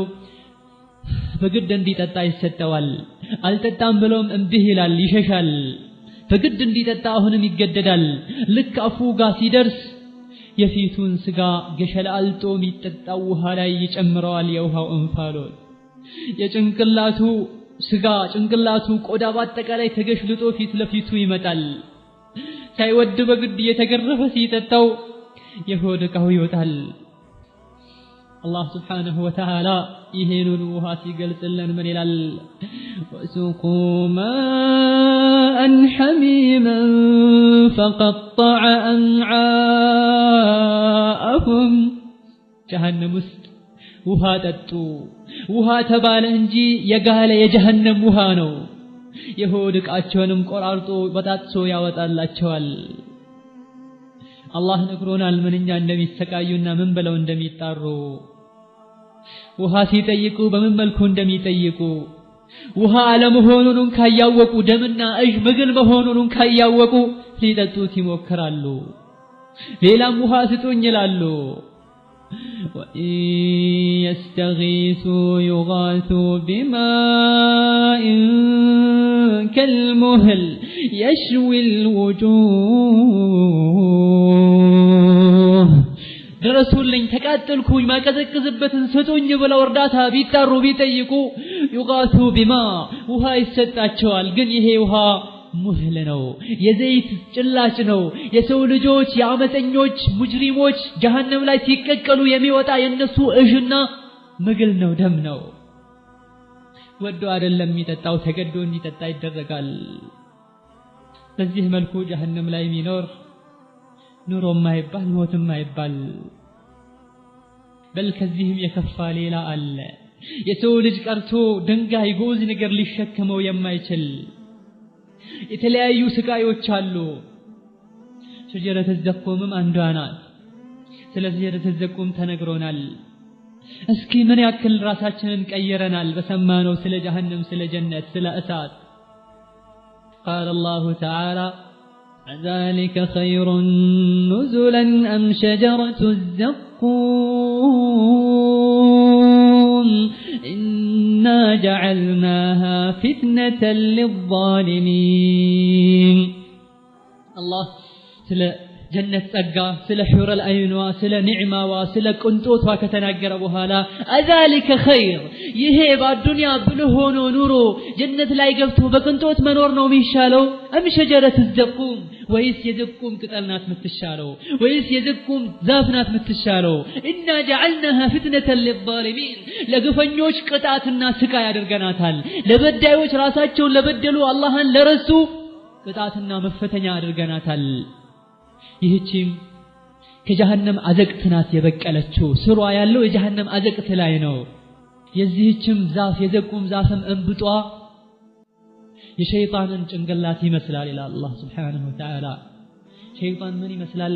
በግድ እንዲጠጣ ይሰጠዋል አልጠጣም ብሎም እምቢ ይላል ይሸሻል በግድ እንዲጠጣ አሁንም ይገደዳል ልክ አፉ ጋር ሲደርስ የፊቱን ስጋ ገሸላልጦ የሚጠጣው ውሃ ላይ ይጨምረዋል የውሃው እንፋሎት የጭንቅላቱ ስጋ ጭንቅላቱ ቆዳ ባጠቃላይ ተገሽልጦ ፊት ለፊቱ ይመጣል ሳይወድ በግድ የተገረፈ ሲጠጣው የሆድ ዕቃው ይወጣል አላህ Subhanahu Wa Ta'ala ይሄንን ውሃ ሲገልጽልን ምን ይላል ወሱቁ ማአን ሐሚመን ፈቀጠዐ አንዓአሁም ጀሃነም ውስጥ ውሃ ጠጡ ውሃ ተባለ እንጂ የጋለ የጀሃነም ውሃ ነው የሆድ ዕቃቸውንም ቆራርጦ በጣጥሶ ያወጣላቸዋል አላህ ነግሮናል ምንኛ እንደሚሰቃዩና ምን ብለው እንደሚጣሩ ውሃ ሲጠይቁ በምን መልኩ እንደሚጠይቁ ውሃ አለመሆኑን ካያወቁ ደምና እጅ ምግል መሆኑን ካያወቁ ሊጠጡት ይሞክራሉ ሌላም ውሃ ስጡኝ ይላሉ وإن يستغيثوا يغاثوا بماء كالمهل يشوي الوجوه درسولኝ ተቃጠልኩኝ ማቀዘቅዝበትን ስጡኝ ብለው እርዳታ ቢጣሩ ቢጠይቁ يغاثوا بماء ውሃ ይሰጣቸዋል ግን ይሄ ውሃ ሙህል ነው የዘይት ጭላጭ ነው የሰው ልጆች የአመፀኞች ሙጅሪሞች ጀሃነም ላይ ሲቀቀሉ የሚወጣ የነሱ እጅና ምግል ነው ደም ነው ወዶ አይደለም የሚጠጣው ተገዶ እንዲጠጣ ይደረጋል በዚህ መልኩ ጀሃነም ላይ የሚኖር ኑሮ ማይባል ሞት ማይባል በል ከዚህም የከፋ ሌላ አለ የሰው ልጅ ቀርቶ ድንጋይ ጎዝ ነገር ሊሸከመው የማይችል የተለያዩ ስቃዮች አሉ ሸጀረተ ዘቁምም አንዷ ናት ስለ ሸጀረተ ዘቁም ተነግሮናል እስኪ ምን ያክል ራሳችንን ቀይረናል በሰማነው ስለ ጀሃነም ስለ ጀነት ስለ እሳት قال الله تعالى ذلك خير نزلا أم شجرة الزقوم يتقون إنا جعلناها فتنة للظالمين الله سلا جنة ጸጋ ስለ ሑረል አይኗ ስለ ኒዕማዋ ስለ ቅንጦቷ ከተናገረ በኋላ አዛሊከ ኸይር ይሄ በአዱንያ ብልህ ሆኖ ኑሮ ጀነት ላይ ገብቶ በቅንጦት መኖር ነው የሚሻለው አም ሸጀረት ዘቁም ወይስ የዘቁም ቅጠል ናት የምትሻለው ወይስ የዘቁም ዛፍ ናት የምትሻለው ኢና جعلناها فتنة للظالمين ለግፈኞች ቅጣትና ስቃይ አድርገናታል ለበዳዮች ራሳቸውን ለበደሉ አላህን ለረሱ ቅጣትና መፈተኛ አድርገናታል ይህቺም ከጀሃነም አዘቅት ናት የበቀለችው ስሯ ያለው የጀሃነም አዘቅት ላይ ነው የዚህችም ዛፍ የዘቁም ዛፍም እንብጧ የሸይጣንን ጭንቅላት ይመስላል ይላል አላህ Subhanahu Wa Ta'ala ሸይጣን ምን ይመስላል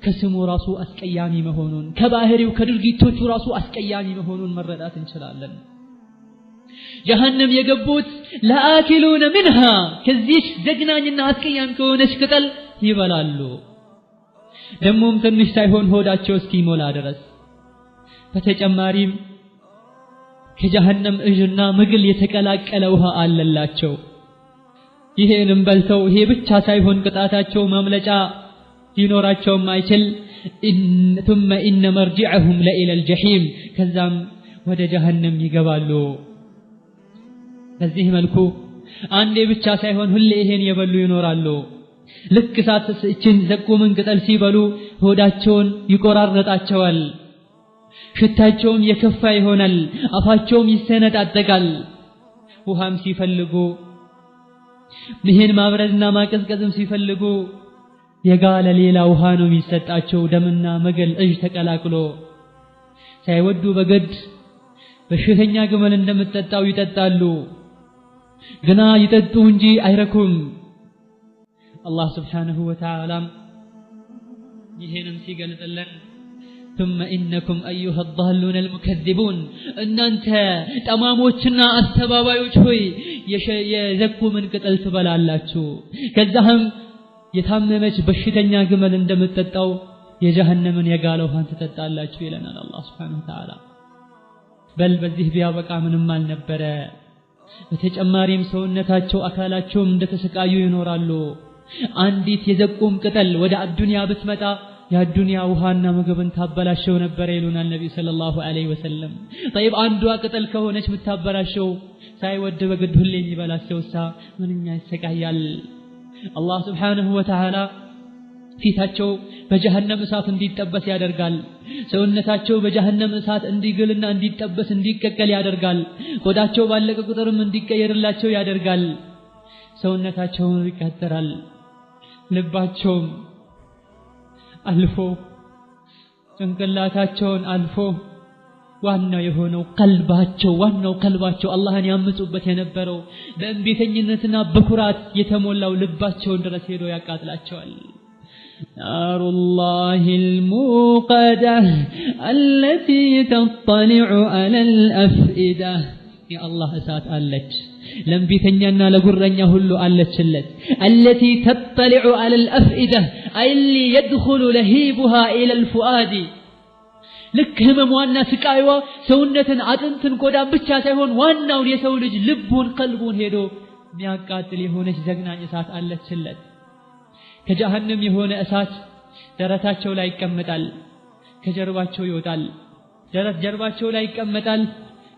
ከስሙ ራሱ አስቀያሚ መሆኑን ከባህሪው ከድርጊቶቹ ራሱ አስቀያሚ መሆኑን መረዳት እንችላለን ጀሃነም የገቡት ለአኪሉነ منها ከዚህ ዘግናኝና አስቀያሚ ከሆነች ቅጠል ይበላሉ ደሞም ትንሽ ሳይሆን ሆዳቸው እስኪሞላ ድረስ በተጨማሪም ከጀሃነም እጅና ምግል የተቀላቀለ ውሃ አለላቸው ይሄንም በልተው ይሄ ብቻ ሳይሆን ቅጣታቸው ማምለጫ ሊኖራቸውም አይችል ثم ان مرجعهم الى الجحيم ከዛም ወደ ጀሃነም ይገባሉ በዚህ መልኩ አንዴ ብቻ ሳይሆን ሁሌ ይሄን የበሉ ይኖራሉ ልክ ሳትስችን ዘቁምን ቅጠል ሲበሉ ሆዳቸውን ይቆራረጣቸዋል ሽታቸውም የከፋ ይሆናል አፋቸውም ይሰነጣጠቃል ውሃም ሲፈልጉ ይሄን ማብረድና ማቀዝቀዝም ሲፈልጉ የጋለ ሌላ ውሃ ነው የሚሰጣቸው ደምና መገል እጅ ተቀላቅሎ ሳይወዱ በግድ በሽተኛ ግመል እንደምትጠጣው ይጠጣሉ ግና ይጠጡ እንጂ አይረኩም الله سبحانه وتعالى يهنم سيقلتلن ثم إنكم أيها الضالون المكذبون أن أنت تماموتنا السبابايوች ሆይ የዘኩ ምን ቅጠል ትበላላችሁ ከዛም የታመመች በሽተኛ ግመል እንደምትጠጣው የጀሃነምን የጋለ ውሃን ትጠጣላችሁ ይለናል አላህ Subhanahu Wa Ta'ala በል በዚህ ቢያበቃ ምንም አልነበረ በተጨማሪም ሰውነታቸው አካላቸው እንደተሰቃዩ ይኖራሉ አንዲት የዘቁም ቅጠል ወደ አዱንያ ብትመጣ የአዱንያ ውሃና ምግብን ታበላሸው ነበር ይሉናል ነብዩ ሰለላሁ ዐለይሂ ወሰለም طيب አንዷ ቅጠል ከሆነች ብታበላሸው ሳይወድ በግድ ሁሌ የሚበላሸውሳ ምንኛ ይሰቃያል አላህ Subhanahu Wa Ta'ala ፊታቸው በጀሃነም እሳት እንዲጠበስ ያደርጋል ሰውነታቸው በጀሃነም እሳት እንዲግልና እንዲጠበስ እንዲቀቀል ያደርጋል ቆዳቸው ባለቀ ቁጥርም እንዲቀየርላቸው ያደርጋል ሰውነታቸውን ይቀጠራል ልባቸውም አልፎ ጭንቅላታቸውን አልፎ ዋናው የሆነው ቀልባቸው አላህን ያምፁበት የነበረው በእንቢተኝነትና በኩራት የተሞላው ልባቸውን ድረስ ሄዶ ያቃጥላቸዋል نار الله الموقدة التي تطلع على الأفئدة يا الله أسات ألج لم بيتنينا لقرنيا هلو ألجلت التي تطلع على الأفئدة أي اللي يدخل لهيبها إلى الفؤاد لك همم وانا سكايوا سونة عدنتن قدام بچاتهون وانا وليسولج لبون قلبون هيدو مياقاتل يهونش زغنا أسات ألجلت ከጀሃነም የሆነ እሳት ደረታቸው ላይ ይቀመጣል ከጀርባቸው ይወጣል ጀርባቸው ላይ ይቀመጣል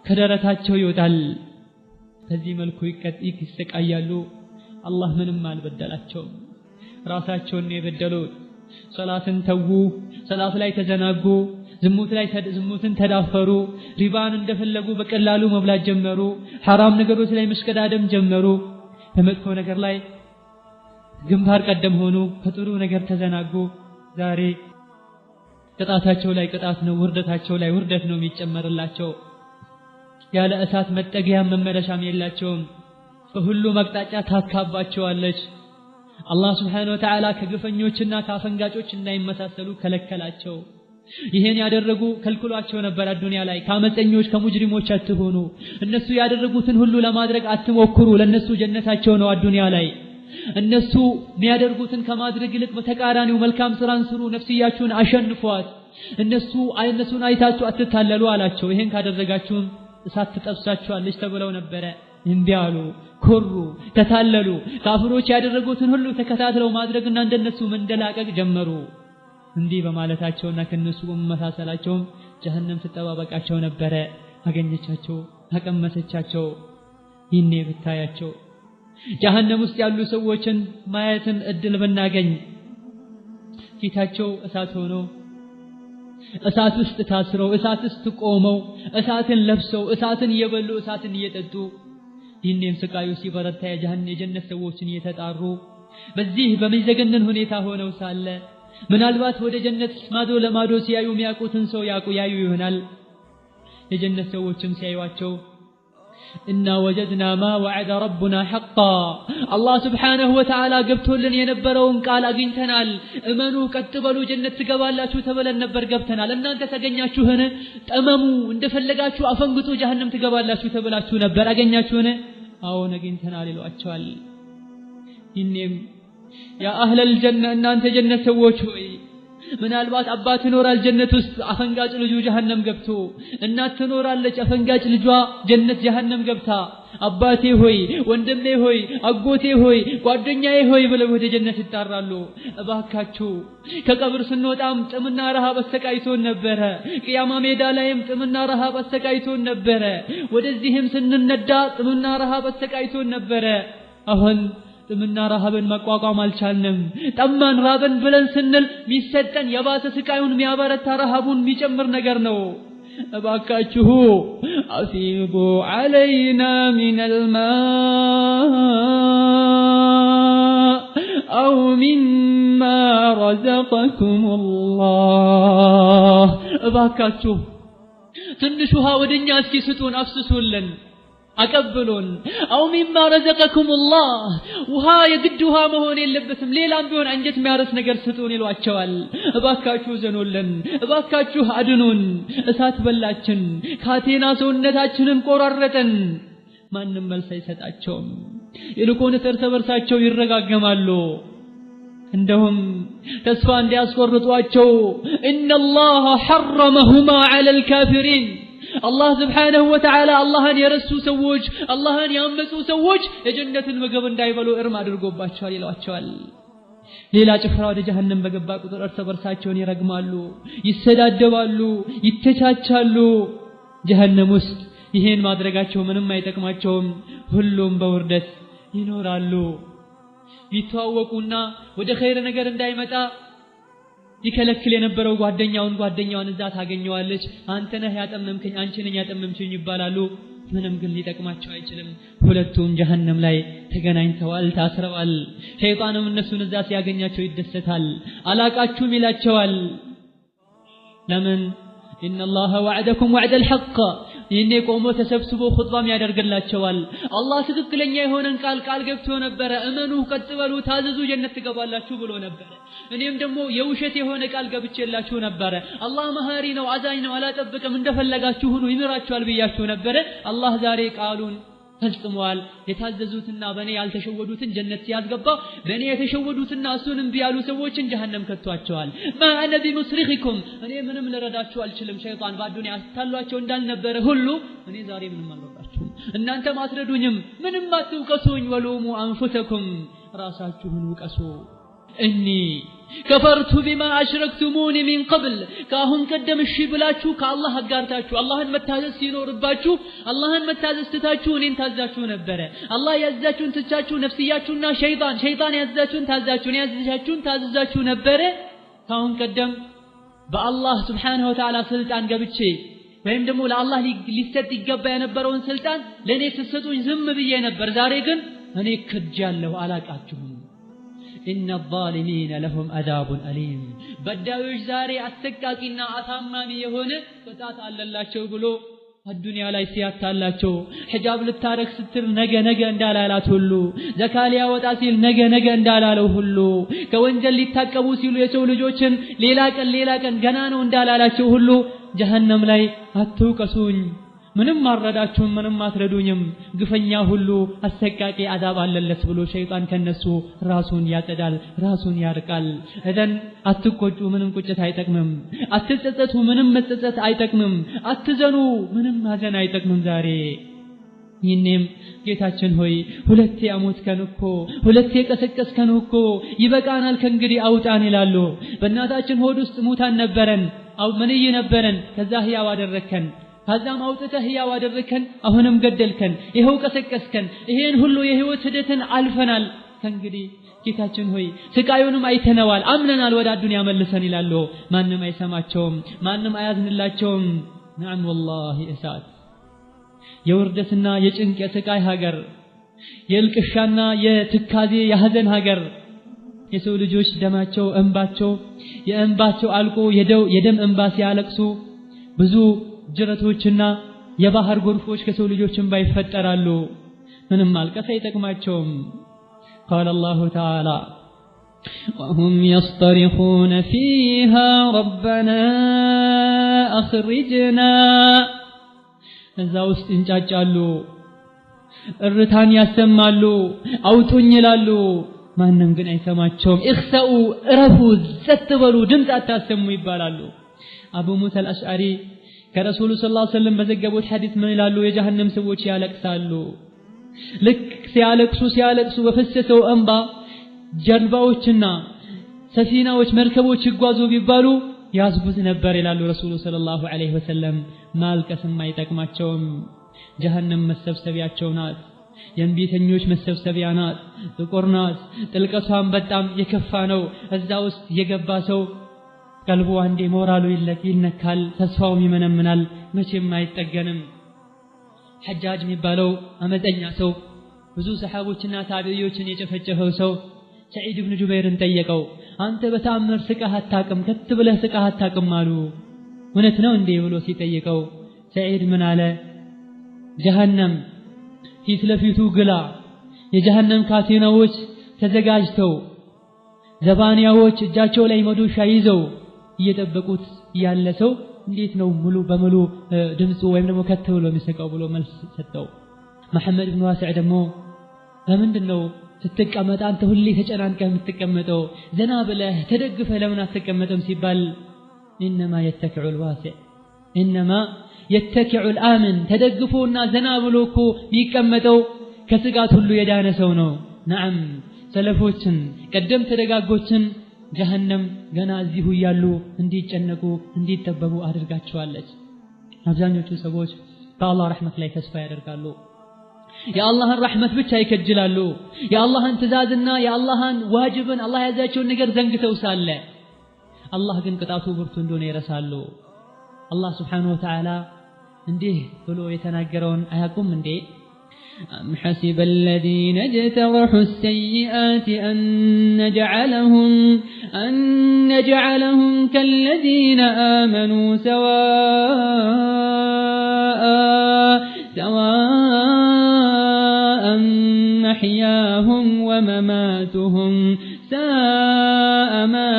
ከደረታቸው ይወጣል በዚህ መልኩ ይሰቃያሉ አላህ ምንም አልበደላቸውም ራሳቸውን የበደሉት ሶላትን ተዉ ሶላት ላይ ተዘናጉ ዝሙትን ተዳፈሩ ሪባን እንደፈለጉ በቀላሉ መብላት ጀመሩ حرام ነገሮች ላይ መስቀዳደም ጀመሩ በመጥፎ ነገር ላይ ግንባር ቀደም ሆኖ ከጥሩ ነገር ተዘናጉ ዛሬ ቅጣታቸው ላይ ቅጣት ነው ውርደታቸው ላይ ውርደት ነው የሚጨመርላቸው ያለ እሳት መጠጊያ መመለሻም የላቸውም በሁሉ መቅጣጫ ታካባቸዋለች አላህ Subhanahu Wa Ta'ala ከግፈኞችና ካፈንጋጮች እንዳይመሳሰሉ ከለከላቸው ይሄን ያደረጉ ከልክሏቸው ነበር አዱንያ ላይ ካመፀኞች ከሙጅሪሞች አትሆኑ እነሱ ያደረጉትን ሁሉ ለማድረግ አትሞክሩ ለነሱ ጀነታቸው ነው አዱንያ ላይ እነሱ የሚያደርጉትን ከማድረግ ይልቅ በተቃራኒው መልካም ስራን ስሩ ነፍስያችሁን አሸንፏት እነሱ አይነቱን አይታችሁ አትታለሉ አላቸው ይሄን ካደረጋችሁም እሳት ትጠብሳችኋለች ተብለው ነበር እንቢ አሉ ኮሩ ተታለሉ ካፍሮች ያደረጉትን ሁሉ ተከታትለው ማድረግና እንደነሱ መንደላቀቅ ጀመሩ እንዲህ በማለታቸውና ከነሱ በመመሳሰላቸው ጀሃነም ተጠባበቃቸው ነበር አገኘቻቸው አቀመሰቻቸው ይኔ ብታያቸው ጀሃነም ውስጥ ያሉ ሰዎችን ማየትን እድል ብናገኝ ፊታቸው እሳት ሆኖ እሳት ውስጥ ታስረው እሳት ውስጥ ቆመው እሳትን ለብሰው እሳትን እየበሉ እሳትን እየጠጡ ይህንን ስቃዩ ሲበረታ የጀነት ሰዎችን እየተጣሩ በዚህ በሚዘገነን ሁኔታ ሆነው ሳለ ምናልባት ወደ ጀነት ማዶ ለማዶ ሲያዩ የሚያውቁትን ሰው ያዩ ይሆናል የጀነት ሰዎችም ሲያዩአቸው እና ወጀድና ማ ወዐደ ረቡና ሐቃ አላህ Subhanahu Wa Ta'ala ገብቶልን የነበረውን ቃል አግኝተናል እመኑ ቀጥበሉ ጀነት ትገባላችሁ ተበለን ነበር ገብተናል እናንተ ተገኛችሁን ጠመሙ እንደፈለጋችሁ አፈንግጡ ጀሃነም ትገባላችሁ ተበላችሁ ነበር አገኛችሁን አዎ አግኝተናል ይሏቸዋል ይኔም ያ አህለል ጀነ እናንተ ጀነት ሰዎች ሆይ ምናልባት አባት ይኖራል ጀነት ውስጥ አፈንጋጭ ልጁ ጀሃነም ገብቶ እናት ትኖራለች አፈንጋጭ ልጇ ጀነት ጀሃነም ገብታ አባቴ ሆይ ወንድሜ ሆይ አጎቴ ሆይ ጓደኛዬ ሆይ ብለው ወደ ጀነት ይጣራሉ እባካችሁ ከቀብር ስንወጣም ጥምና ረሃብ አሰቃይቶን ነበር ቂያማ ሜዳ ላይም ጥምና ረሃብ አሰቃይቶን ነበር ወደዚህም ስንነዳ ጥምና ረሃብ አሰቃይቶን ነበር አሁን ጥምና ረሃብን መቋቋም አልቻልንም ጠማን ራብን ብለን ስንል ሚሰጠን የባሰ ስቃዩን የሚያበረታ ረሃቡን የሚጨምር ነገር ነው እባካችሁ አፊዱ علينا من الماء أو مما رزقكم الله እባካችሁ ትንሽ ውሃ ወደኛ እስኪ ስጡን አፍስሱልን አቀበሉን አው ሚማ ረዘቀኩም الله ውሃ የግድ ውሃ መሆን የለበትም ሌላም ቢሆን አንጀት የሚያርስ ነገር ስጡን ይሏቸዋል እባካችሁ ዘኑልን እባካችሁ አድኑን እሳት በላችን ካቴና ሰውነታችንን ቆራረጠን ማንንም መልስ አይሰጣቸውም ይልቁንስ እርስ በርሳቸው ይረጋገማሉ እንደውም ተስፋ እንዲያስቆርጧቸው ኢነላህ ሐረመሁማ ዐለል ካፊሪን الله سبحانه وتعالى اللهን የረሱ ሰዎች اللهን ያመጹ ሰዎች የጀነትን ምግብ እንዳይበሉ እርም አድርጎባቸዋል ይሏቸዋል ሌላ ጭፍራ ወደ ጀሃነም በገባ ቁጥር እርስ በርሳቸውን ይረግማሉ ይሰዳደባሉ ይተቻቻሉ ጀሃነም ውስጥ ይሄን ማድረጋቸው ምንም አይጠቅማቸውም ሁሉም በውርደት ይኖራሉ ይተዋወቁና ወደ ኸይር ነገር እንዳይመጣ ይከለክል የነበረው ጓደኛዋን እዛ ታገኘዋለች አንተ ነህ ያጠመምከኝ አንቺ ነኝ ያጠመምሽኝ ይባላሉ ምንም ግን ሊጠቅማቸው አይችልም ሁለቱም ጀሃነም ላይ ተገናኝተዋል ታስረዋል ሸይጣንም እነሱን እዛ ሲያገኛቸው ይደሰታል አላቃችሁም ይላቸዋል ለምን إن الله وعدكم وعد الحق ይኔ ቆሞ ተሰብስቦ ኹጥባም ያደርግላቸዋል አላህ ትክክለኛ የሆነን ቃል ገብቶ ነበር እመኑ ቀጥበሉ ታዘዙ ጀነት ትገባላችሁ ብሎ ነበር እኔም ደግሞ የውሸት የሆነ ቃል ገብቼላችሁ ነበር አላህ መሐሪ ነው አዛኝ ነው አላጠብቅም እንደፈለጋችሁ ሁኑ ይምራችኋል ብያችሁ ነበር አላህ ዛሬ ቃሉን ፈጽሟል የታዘዙትና በኔ ያልተሸወዱትን ጀነት ሲያስገባ በኔ የተሸወዱትና እሱንም ቢያሉ ሰዎችን ጀሃነም ከቷቸዋል ማአነ ቢሙስሪኺኩም እኔ ምንም ልረዳችሁ አልችልም ሸይጣን በአዱንያ አስታሏቸው እንዳልነበረ ሁሉ እኔ ዛሬ ምንም አልረዳችሁም እናንተ ማትረዱኝም ምንም አትውቀሱኝ ወሉሙ አንፉሰኩም ራሳችሁን ውቀሱ እኒ ከፈርቱ ቢማ አሽረክቱሙኒ ሚን ቀብል ካሁን ቀደም እሺ ብላችሁ ከአላህ አጋርታችሁ አላህን መታዘዝ ሲኖርባችሁ አላህን መታዘዝ ትታችሁ እኔን ታዛችሁ ነበር አላህ ያዛችሁን ትቻችሁ ነፍስያችሁና ሸይጣን ያዛችሁን ታዛችሁ ነበር ካሁን ቀደም በአላህ Subhanahu Wa Ta'ala ስልጣን ገብቼ ወይም ደግሞ ለአላህ ሊሰጥ ይገባ የነበረውን ስልጣን ለኔ ተሰጡኝ ዝም ብዬ ነበር ዛሬ ግን እኔ ከጃለሁ አላቃችሁም إن الظالمين لهم عذاب أليم بداوش زاري أستقاقنا أثاماني يهون فتات አለላቸው ብሎ الدنيا ላይ ሲያታላቸው ሒጃብ ልታረክ ስትል ነገ እንዳላላት ሁሉ ዘካሊያ ወጣ ሲል ነገ እንዳላለው ሁሉ ከወንጀል ሊታቀቡ ሲሉ የሰው ልጆችን ሌላ ቀን ገና ነው እንዳላላቸው ሁሉ ጀሃነም ላይ አትውቀሱኝ ምንም አረዳችሁም ምንም አትረዱኝም ግፈኛ ሁሉ አሰቃቂ አዛብ አለለት ብሎ ሸይጣን ከነሱ ራሱን ያጸዳል ራሱን ያርቃል እዘን አትቆጩ ምንም ቁጭት አይጠቅምም አትጸጸቱ ምንም መጸጸት አይጠቅምም አትዘኑ ምንም ማዘን አይጠቅምም ዛሬ ይህንም ጌታችን ሆይ ሁለቴ አሞትከን እኮ ሁለቴ ቀሰቀስከን እኮ ይበቃናል ከእንግዲህ አውጣን ይላሉ በእናታችን ሆድ ውስጥ ሙታን ነበረን አው መንይ ነበረን ከዛ ህያው አደረከን ከዛም አውጥተህ ህያው አደረከን አሁንም ገደልከን ይሄው ቀሰቀስከን ይሄን ሁሉ የህይወት ሂደትን አልፈናል ከእንግዲህ ጌታችን ሆይ ስቃዩንም አይተነዋል አምነናል ወደ አዱንያ መልሰን ይላሉ ማንንም አይሰማቸውም ማንንም አያዝንላቸውም ነዓም والله እሳት የውርደትና የጭንቅ የስቃይ ሀገር የልቅሻና የትካዜ የሐዘን ሀገር የሰው ልጆች ደማቸው እንባቸው የእንባቸው አልቆ የደም እንባ ሲያለቅሱ ብዙ ጅረቶችና የባህር ጎርፎች ከሰው ልጆች እንባ ይፈጠራሉ ምንም ማልቀስ አይጠቅማቸውም قال الله تعالى وهم يصطرخون فيها ربنا أخرجنا እዛ ውስጥ እንጫጫሉ እርታን ያሰማሉ አውጡኝ ይላሉ ማንንም ግን አይሰማቸውም እخسኡ እረፉ ዘትበሉ ድምጽ አታሰሙ ይባላሉ አቡ ሙሳ አልአሽዓሪ ከረሱሉ ሰለላሁ ዐለይሂ ወሰለም በዘገቡት ሐዲስ ምን ይላሉ የጀሃነም ሰዎች ያለቅሳሉ ልክ ሲያለቅሱ በፈሰሰው እንባ ጀልባዎችና ሰፊናዎች መርከቦች ይጓዙ ቢባሉ ያዝጉት ነበር ይላሉ ረሱሉ ሰለላሁ ዐለይሂ ወሰለም ማልቀስም አይጠቅማቸውም ጀሃነም መሰብሰቢያቸው ናት የእንቢተኞች መሰብሰቢያ ናት ጥቁር ናት ጥልቀቷም በጣም የከፋ ነው እዛ ውስጥ የገባ ሰው ቀልቡ አንዴ ሞራሉ ይነካል ተስፋው ይመነምናል መቼም አይጠገንም ሐጃጅ የሚባለው አመፀኛ ሰው ብዙ ሰሃቦችና ታቢዒዎችን የጨፈጨፈው ሰው ሰዒድ ኢብኑ ጁበይርን ጠየቀው አንተ በተአምር ስቃህ አታቅም ከትብለህ ስቃህ አታቅም አሉ እውነት ነው እንዴ ብሎ ሲጠይቀው ሰዒድ ምን አለ ጀሃነም ፊት ለፊቱ ግላ የጀሃነም ካቴናዎች ተዘጋጅተው ዘባንያዎች እጃቸው ላይ መዶሻ ይዘው እየጠበቁት ያለ ሰው እንዴት ነው ሙሉ በሙሉ ድምጹ ወይም ደግሞ ከት ብሎ የሚስቀው ብሎ መልስ ሰጠው መሐመድ ኢብኑ ዋሲዕ ደግሞ ለምንድነው ስትቀመጥ አንተ ሁሌ ተጨናንቀህ የምትቀመጠው ዘና ብለህ ተደግፈህ ለምን አትቀመጥም ሲባል انما يتكع الواسع انما يتكع الامن ተደግፎና ዘና ብሎ እኮ የሚቀመጠው ከስጋት ሁሉ የዳነ ሰው ነው ነዓም ሰለፎችን ቀደም ተደጋጎችን ጀሃነም ገና እዚሁ ያሉ እንዲጨነቁ እንዲተበቡ አድርጋቸዋለች አብዛኞቹ ሰዎች በአላህ ረህመት ላይ ተስፋ ያደርጋሉ የአላህን ረህመት ብቻ ይከጅላሉ የአላህን ትእዛዝና የአላህን ዋጅብን አላህ ያዛቸውን ነገር ዘንግተው ሳለ አላህ ግን ቅጣቱ ብርቱ እንደሆነ ይረሳሉ አላህ Subhanahu Wa Ta'ala እንዲህ ብሎ የተናገረውን አያቁም እንዴ أم حسب الذين اجترحوا السيئات أن نجعلهم كالذين آمنوا سواء محياهم ومماتهم ساء ما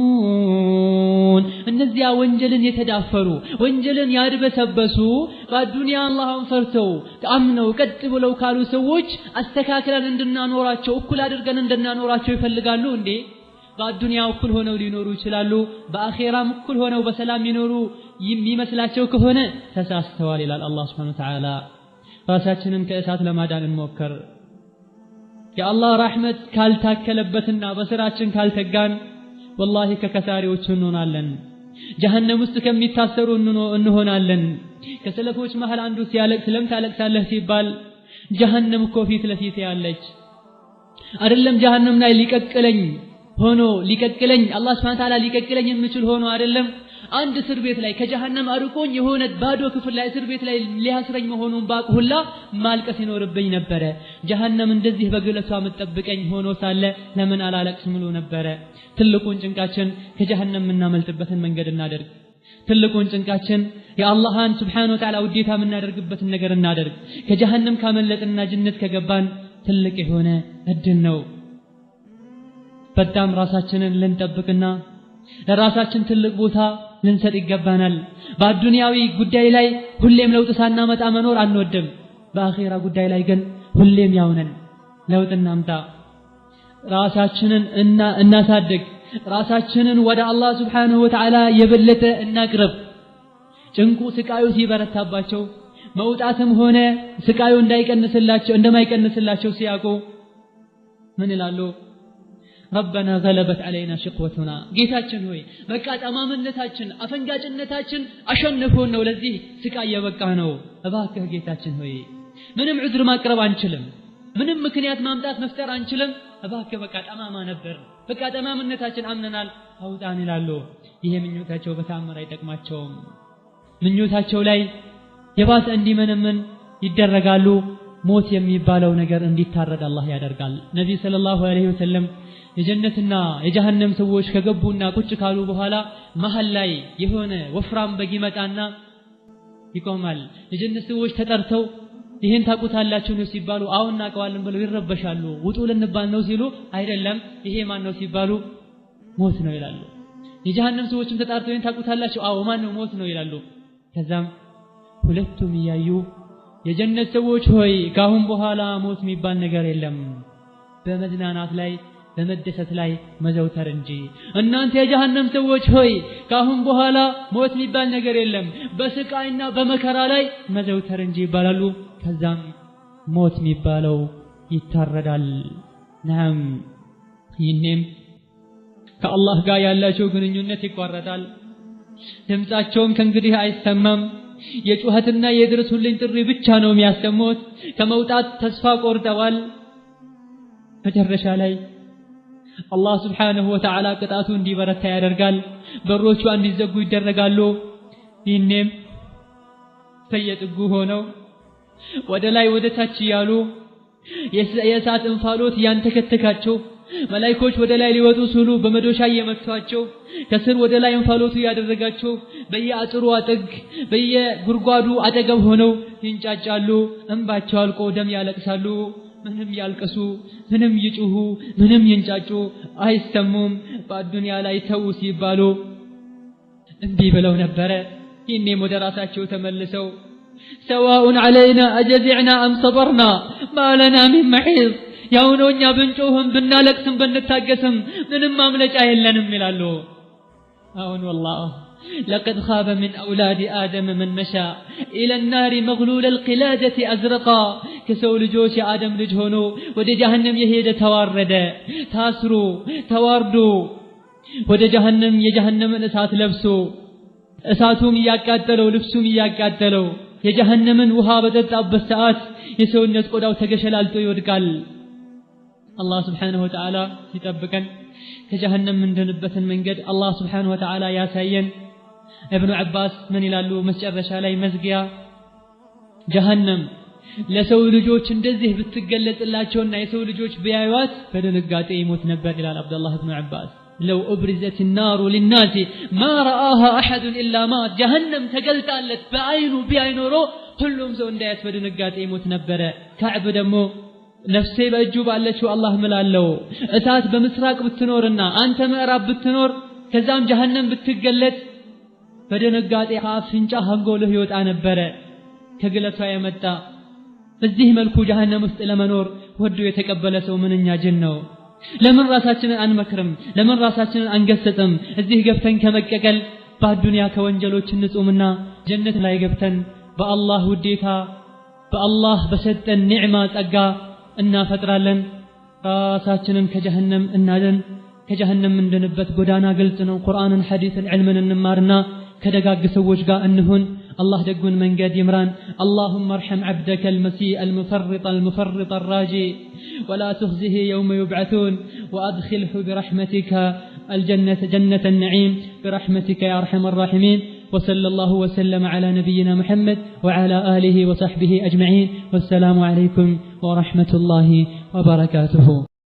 يحكمون እነዚያ ወንጀልን የተዳፈሩ ወንጀልን ያድበሰበሱ በዱንያ አላህን ፈርተው አምነው ቀጥ ብለው ካሉ ሰዎች አስተካክለን እንድናኖራቸው እኩል አድርገን እንድናኖራቸው ይፈልጋሉ እንዴ በዱንያ እኩል ሆነው ሊኖሩ ይችላሉ በአኺራም እኩል ሆነው በሰላም ይኖሩ የሚመስላቸው ከሆነ ተሳስተዋል ይላል አላህ Subhanahu Wa Ta'ala ራሳችንን ከእሳት ለማዳን እንሞክር የአላህ ረህመት ካልታከለበትና በስራችን ካልተጋን والله ከከሳሪዎች እንሆናለን ጀሃነም ውስጥ ከሚታሰሩ እንሆናለን ከሰለፎች መሃል አንዱ ሲያለቅስ ለምን ታለቅሳለህ ሲባል ጀሃነም እኮ ፊት ለፊት ያለች አይደለም ጀሃነም ላይ ሊቀቅለኝ አላህ Subhanahu Wa Ta'ala ሊቀቅለኝ የሚችል ሆኖ አይደለም አንድ እስር ቤት ላይ ከጀሃነም አርቆኝ የሆነ ባዶ ክፍል ላይ እስር ቤት ላይ ሊያስረኝ መሆኑን ባቅሁላ ማልቀስ ይኖርብኝ ነበር ጀሃነም እንደዚህ በግለቷ መጠብቀኝ ሆኖ ሳለ ለምን አላለቅስም ብሎ ነበር ትልቁን ጭንቃችን ከጀሃነም እናመልጥበትን መንገድ እናደርግ ትልቁን ጭንቃችን የአላህን Subhanahu Wa Ta'ala ውዴታ እናደርግበትን ነገር እናደርግ ከጀሃነም ካመለጥና ጀነት ከገባን ትልቅ የሆነ እድል ነው በጣም ራሳችንን ልንጠብቅና ለራሳችን ትልቅ ቦታ ልንሰጥ ይገባናል። በአዱንያዊ ጉዳይ ላይ ሁሌም ለውጥ ሳናመጣ መኖር አንወድም። በአኺራ ጉዳይ ላይ ግን ሁሌም ያውነን። ለውጥ እናምጣ። ራሳችንን እናሳድግ። ራሳችንን ወደ አላህ ሱብሓነሁ ወተዓላ የበለጠ እናቅርብ። ጭንቁ ስቃዩ ሲበረታባቸው መውጣትም ሆነ ስቃዩ እንደማይቀንስላቸው ሲያውቁ ምን ይላሉ? ረበና ገለበት ዐለይና ሽቅወቱና፣ ጌታችን ሆይ በቃ ጠማምነታችን አፈንጋጭነታችን አሸንፎን ነው ለዚህ ስቃይ የበቃ ነው። እባክህ ጌታችን ሆይ ምንም ዑዝር ማቅረብ አንችልም፣ ምንም ምክንያት ማምጣት መፍጠር አንችልም። እባክህ በቃ ጠማማ ነበር፣ በቃ ጠማምነታችን አምነናል፣ አውጣን ይላሉ። ይሄ ምኞታቸው በተአምር አይጠቅማቸውም። ምኞታቸው ላይ የባሰ እንዲመነመን ይደረጋሉ። ሞት የሚባለው ነገር እንዲታረድ አላህ ያደርጋል። ነብዩ ሰለላሁ ዐለይሂ ወሰለም የጀነትና የጀሃነም ሰዎች ከገቡና ቁጭ ካሉ በኋላ መሃል ላይ የሆነ ወፍራም በግ ይመጣና ይቆማል። የጀነት ሰዎች ተጠርተው ይሄን ታውቁታላችሁ ነው ሲባሉ አዎ እናውቀዋለን ብለው ይረበሻሉ። ውጡ ልንባል ነው ሲሉ አይደለም ይሄ ማን ነው ሲባሉ ሞት ነው ይላሉ። የጀሃነም ሰዎችም ተጣርተው ይሄን ታውቁታላችሁ አዎ ማን ነው ሞት ነው ይላሉ። ከዛም ሁለቱም ያዩ የጀነት ሰዎች ሆይ ካሁን በኋላ ሞት የሚባል ነገር የለም፣ በመዝናናት ላይ በመደሰት ላይ መዘውተር እንጂ። እናንተ የጀሃነም ሰዎች ሆይ ካሁን በኋላ ሞት የሚባል ነገር የለም፣ በስቃይና በመከራ ላይ መዘውተር እንጂ ይባላሉ። ከዛም ሞት የሚባለው ይታረዳል። ናም ይህንም ከአላህ ጋር ያላቸው ግንኙነት ይቋረጣል። ድምጻቸውም ከእንግዲህ አይሰማም። የጩኸትና የድረሱልኝ ጥሪ ብቻ ነው የሚያሰሙት። ከመውጣት ተስፋ ቆርጠዋል። መጨረሻ ላይ አላህ ስብሓንሁ ወተዓላ ቅጣቱ እንዲበረታ ያደርጋል። በሮቹ እንዲዘጉ ይደረጋሉ። ይህንም በየጥጉ ሆነው ወደ ላይ ወደ ታች እያሉ የእሳት እንፋሎት ያንተከተካቸው መላእክቶች ወደ ላይ ሊወጡ ሲሉ በመዶሻ እየመቷቸው ከስር ወደ ላይ እንፋሎቱ ያደረጋቸው በየአጥሩ አጥግ በየጉርጓዱ አጠገብ ሆነው ይንጫጫሉ። እንባቸው አልቆ ደም ያለቅሳሉ። ምንም ያልቅሱ፣ ምንም ይጩሁ፣ ምንም ይንጫጩ አይሰሙም። በአዱንያ ላይ ተው ሲባሉ እንቢ ብለው ነበረ። ይህኔም ወደ ራሳቸው ተመልሰው ሰዋኡን ዐለይና አጀዚዕና አም ሰበርና ማለና ሚን መሒዝ፣ ያው ነው እኛ ብንጮህም ብናለቅስም ብንታገስም ምንም ማምለጫ የለንም ይላሉ። አሁን ወላሂ لقد خاب من أولاد آدم من مشى إلى النار مغلول القلادة أزرقا، كسو لجوش آدم لجهنو ودي جهنم يهيد توارد تاسرو تواردو ودي جهنم يجهنم الأسات لبسو أساتهم ياكاتلو لبسهم ياكاتلو يجهنم وهابدت أبسات يسو الناس قداو تقشلالتو يودقال. الله سبحانه وتعالى يتبكن كجهنم من دنبة من قد الله سبحانه وتعالى يا سيين. ابن عباس من يلالو مسجرش علي مزقيا جهنم لسو لجوش اندزه بتقلت اللاتشون يسو لجوش بيايوات فدنقات يموت نبات إلى عبد الله بن عباس لو أبرزت النار للناس ما رآها أحد إلا مات. جهنم تقلت ألت بعينو رو كلهم زو انديت فدنقات يموت نبرا. كعب دمو نفسي بأجوب على الله ملالو أساس بمسراق بتنورنا أنت مأراب بتنور كزام جهنم بتقلت فدنقات يخاف فنجا هنقوله يوت عنبرا كقلتها يمتا በዚህ መልኩ ጀሃነም ውስጥ ለመኖር ወዶ የተቀበለ ሰው ምንኛ ጀነው። ለምን ራሳችንን አንመክርም? ለምን ራሳችንን አንገሰጥም? እዚህ ገብተን ከመቀቀል በአዱንያ ከወንጀሎች እንጹምና ጀነት ላይ ገብተን በአላህ ውዴታ በአላህ በሰጠን ኒዕማ ጸጋ እናፈጥራለን። ራሳችንን ከጀሃነም እናድን። ከጀሃነም እንድንበት ጎዳና ግልጽ ነው። ቁርአንን ሐዲስን ዒልምን እንማርና ከደጋግ ሰዎች ጋር እንሁን። الله دقون من قد يمران. اللهم ارحم عبدك المسيء المفرط الراجي ولا تخزه يوم يبعثون وأدخله برحمتك الجنة جنة النعيم برحمتك يا أرحم الراحمين. وصلى الله وسلم على نبينا محمد وعلى آله وصحبه أجمعين. والسلام عليكم ورحمة الله وبركاته.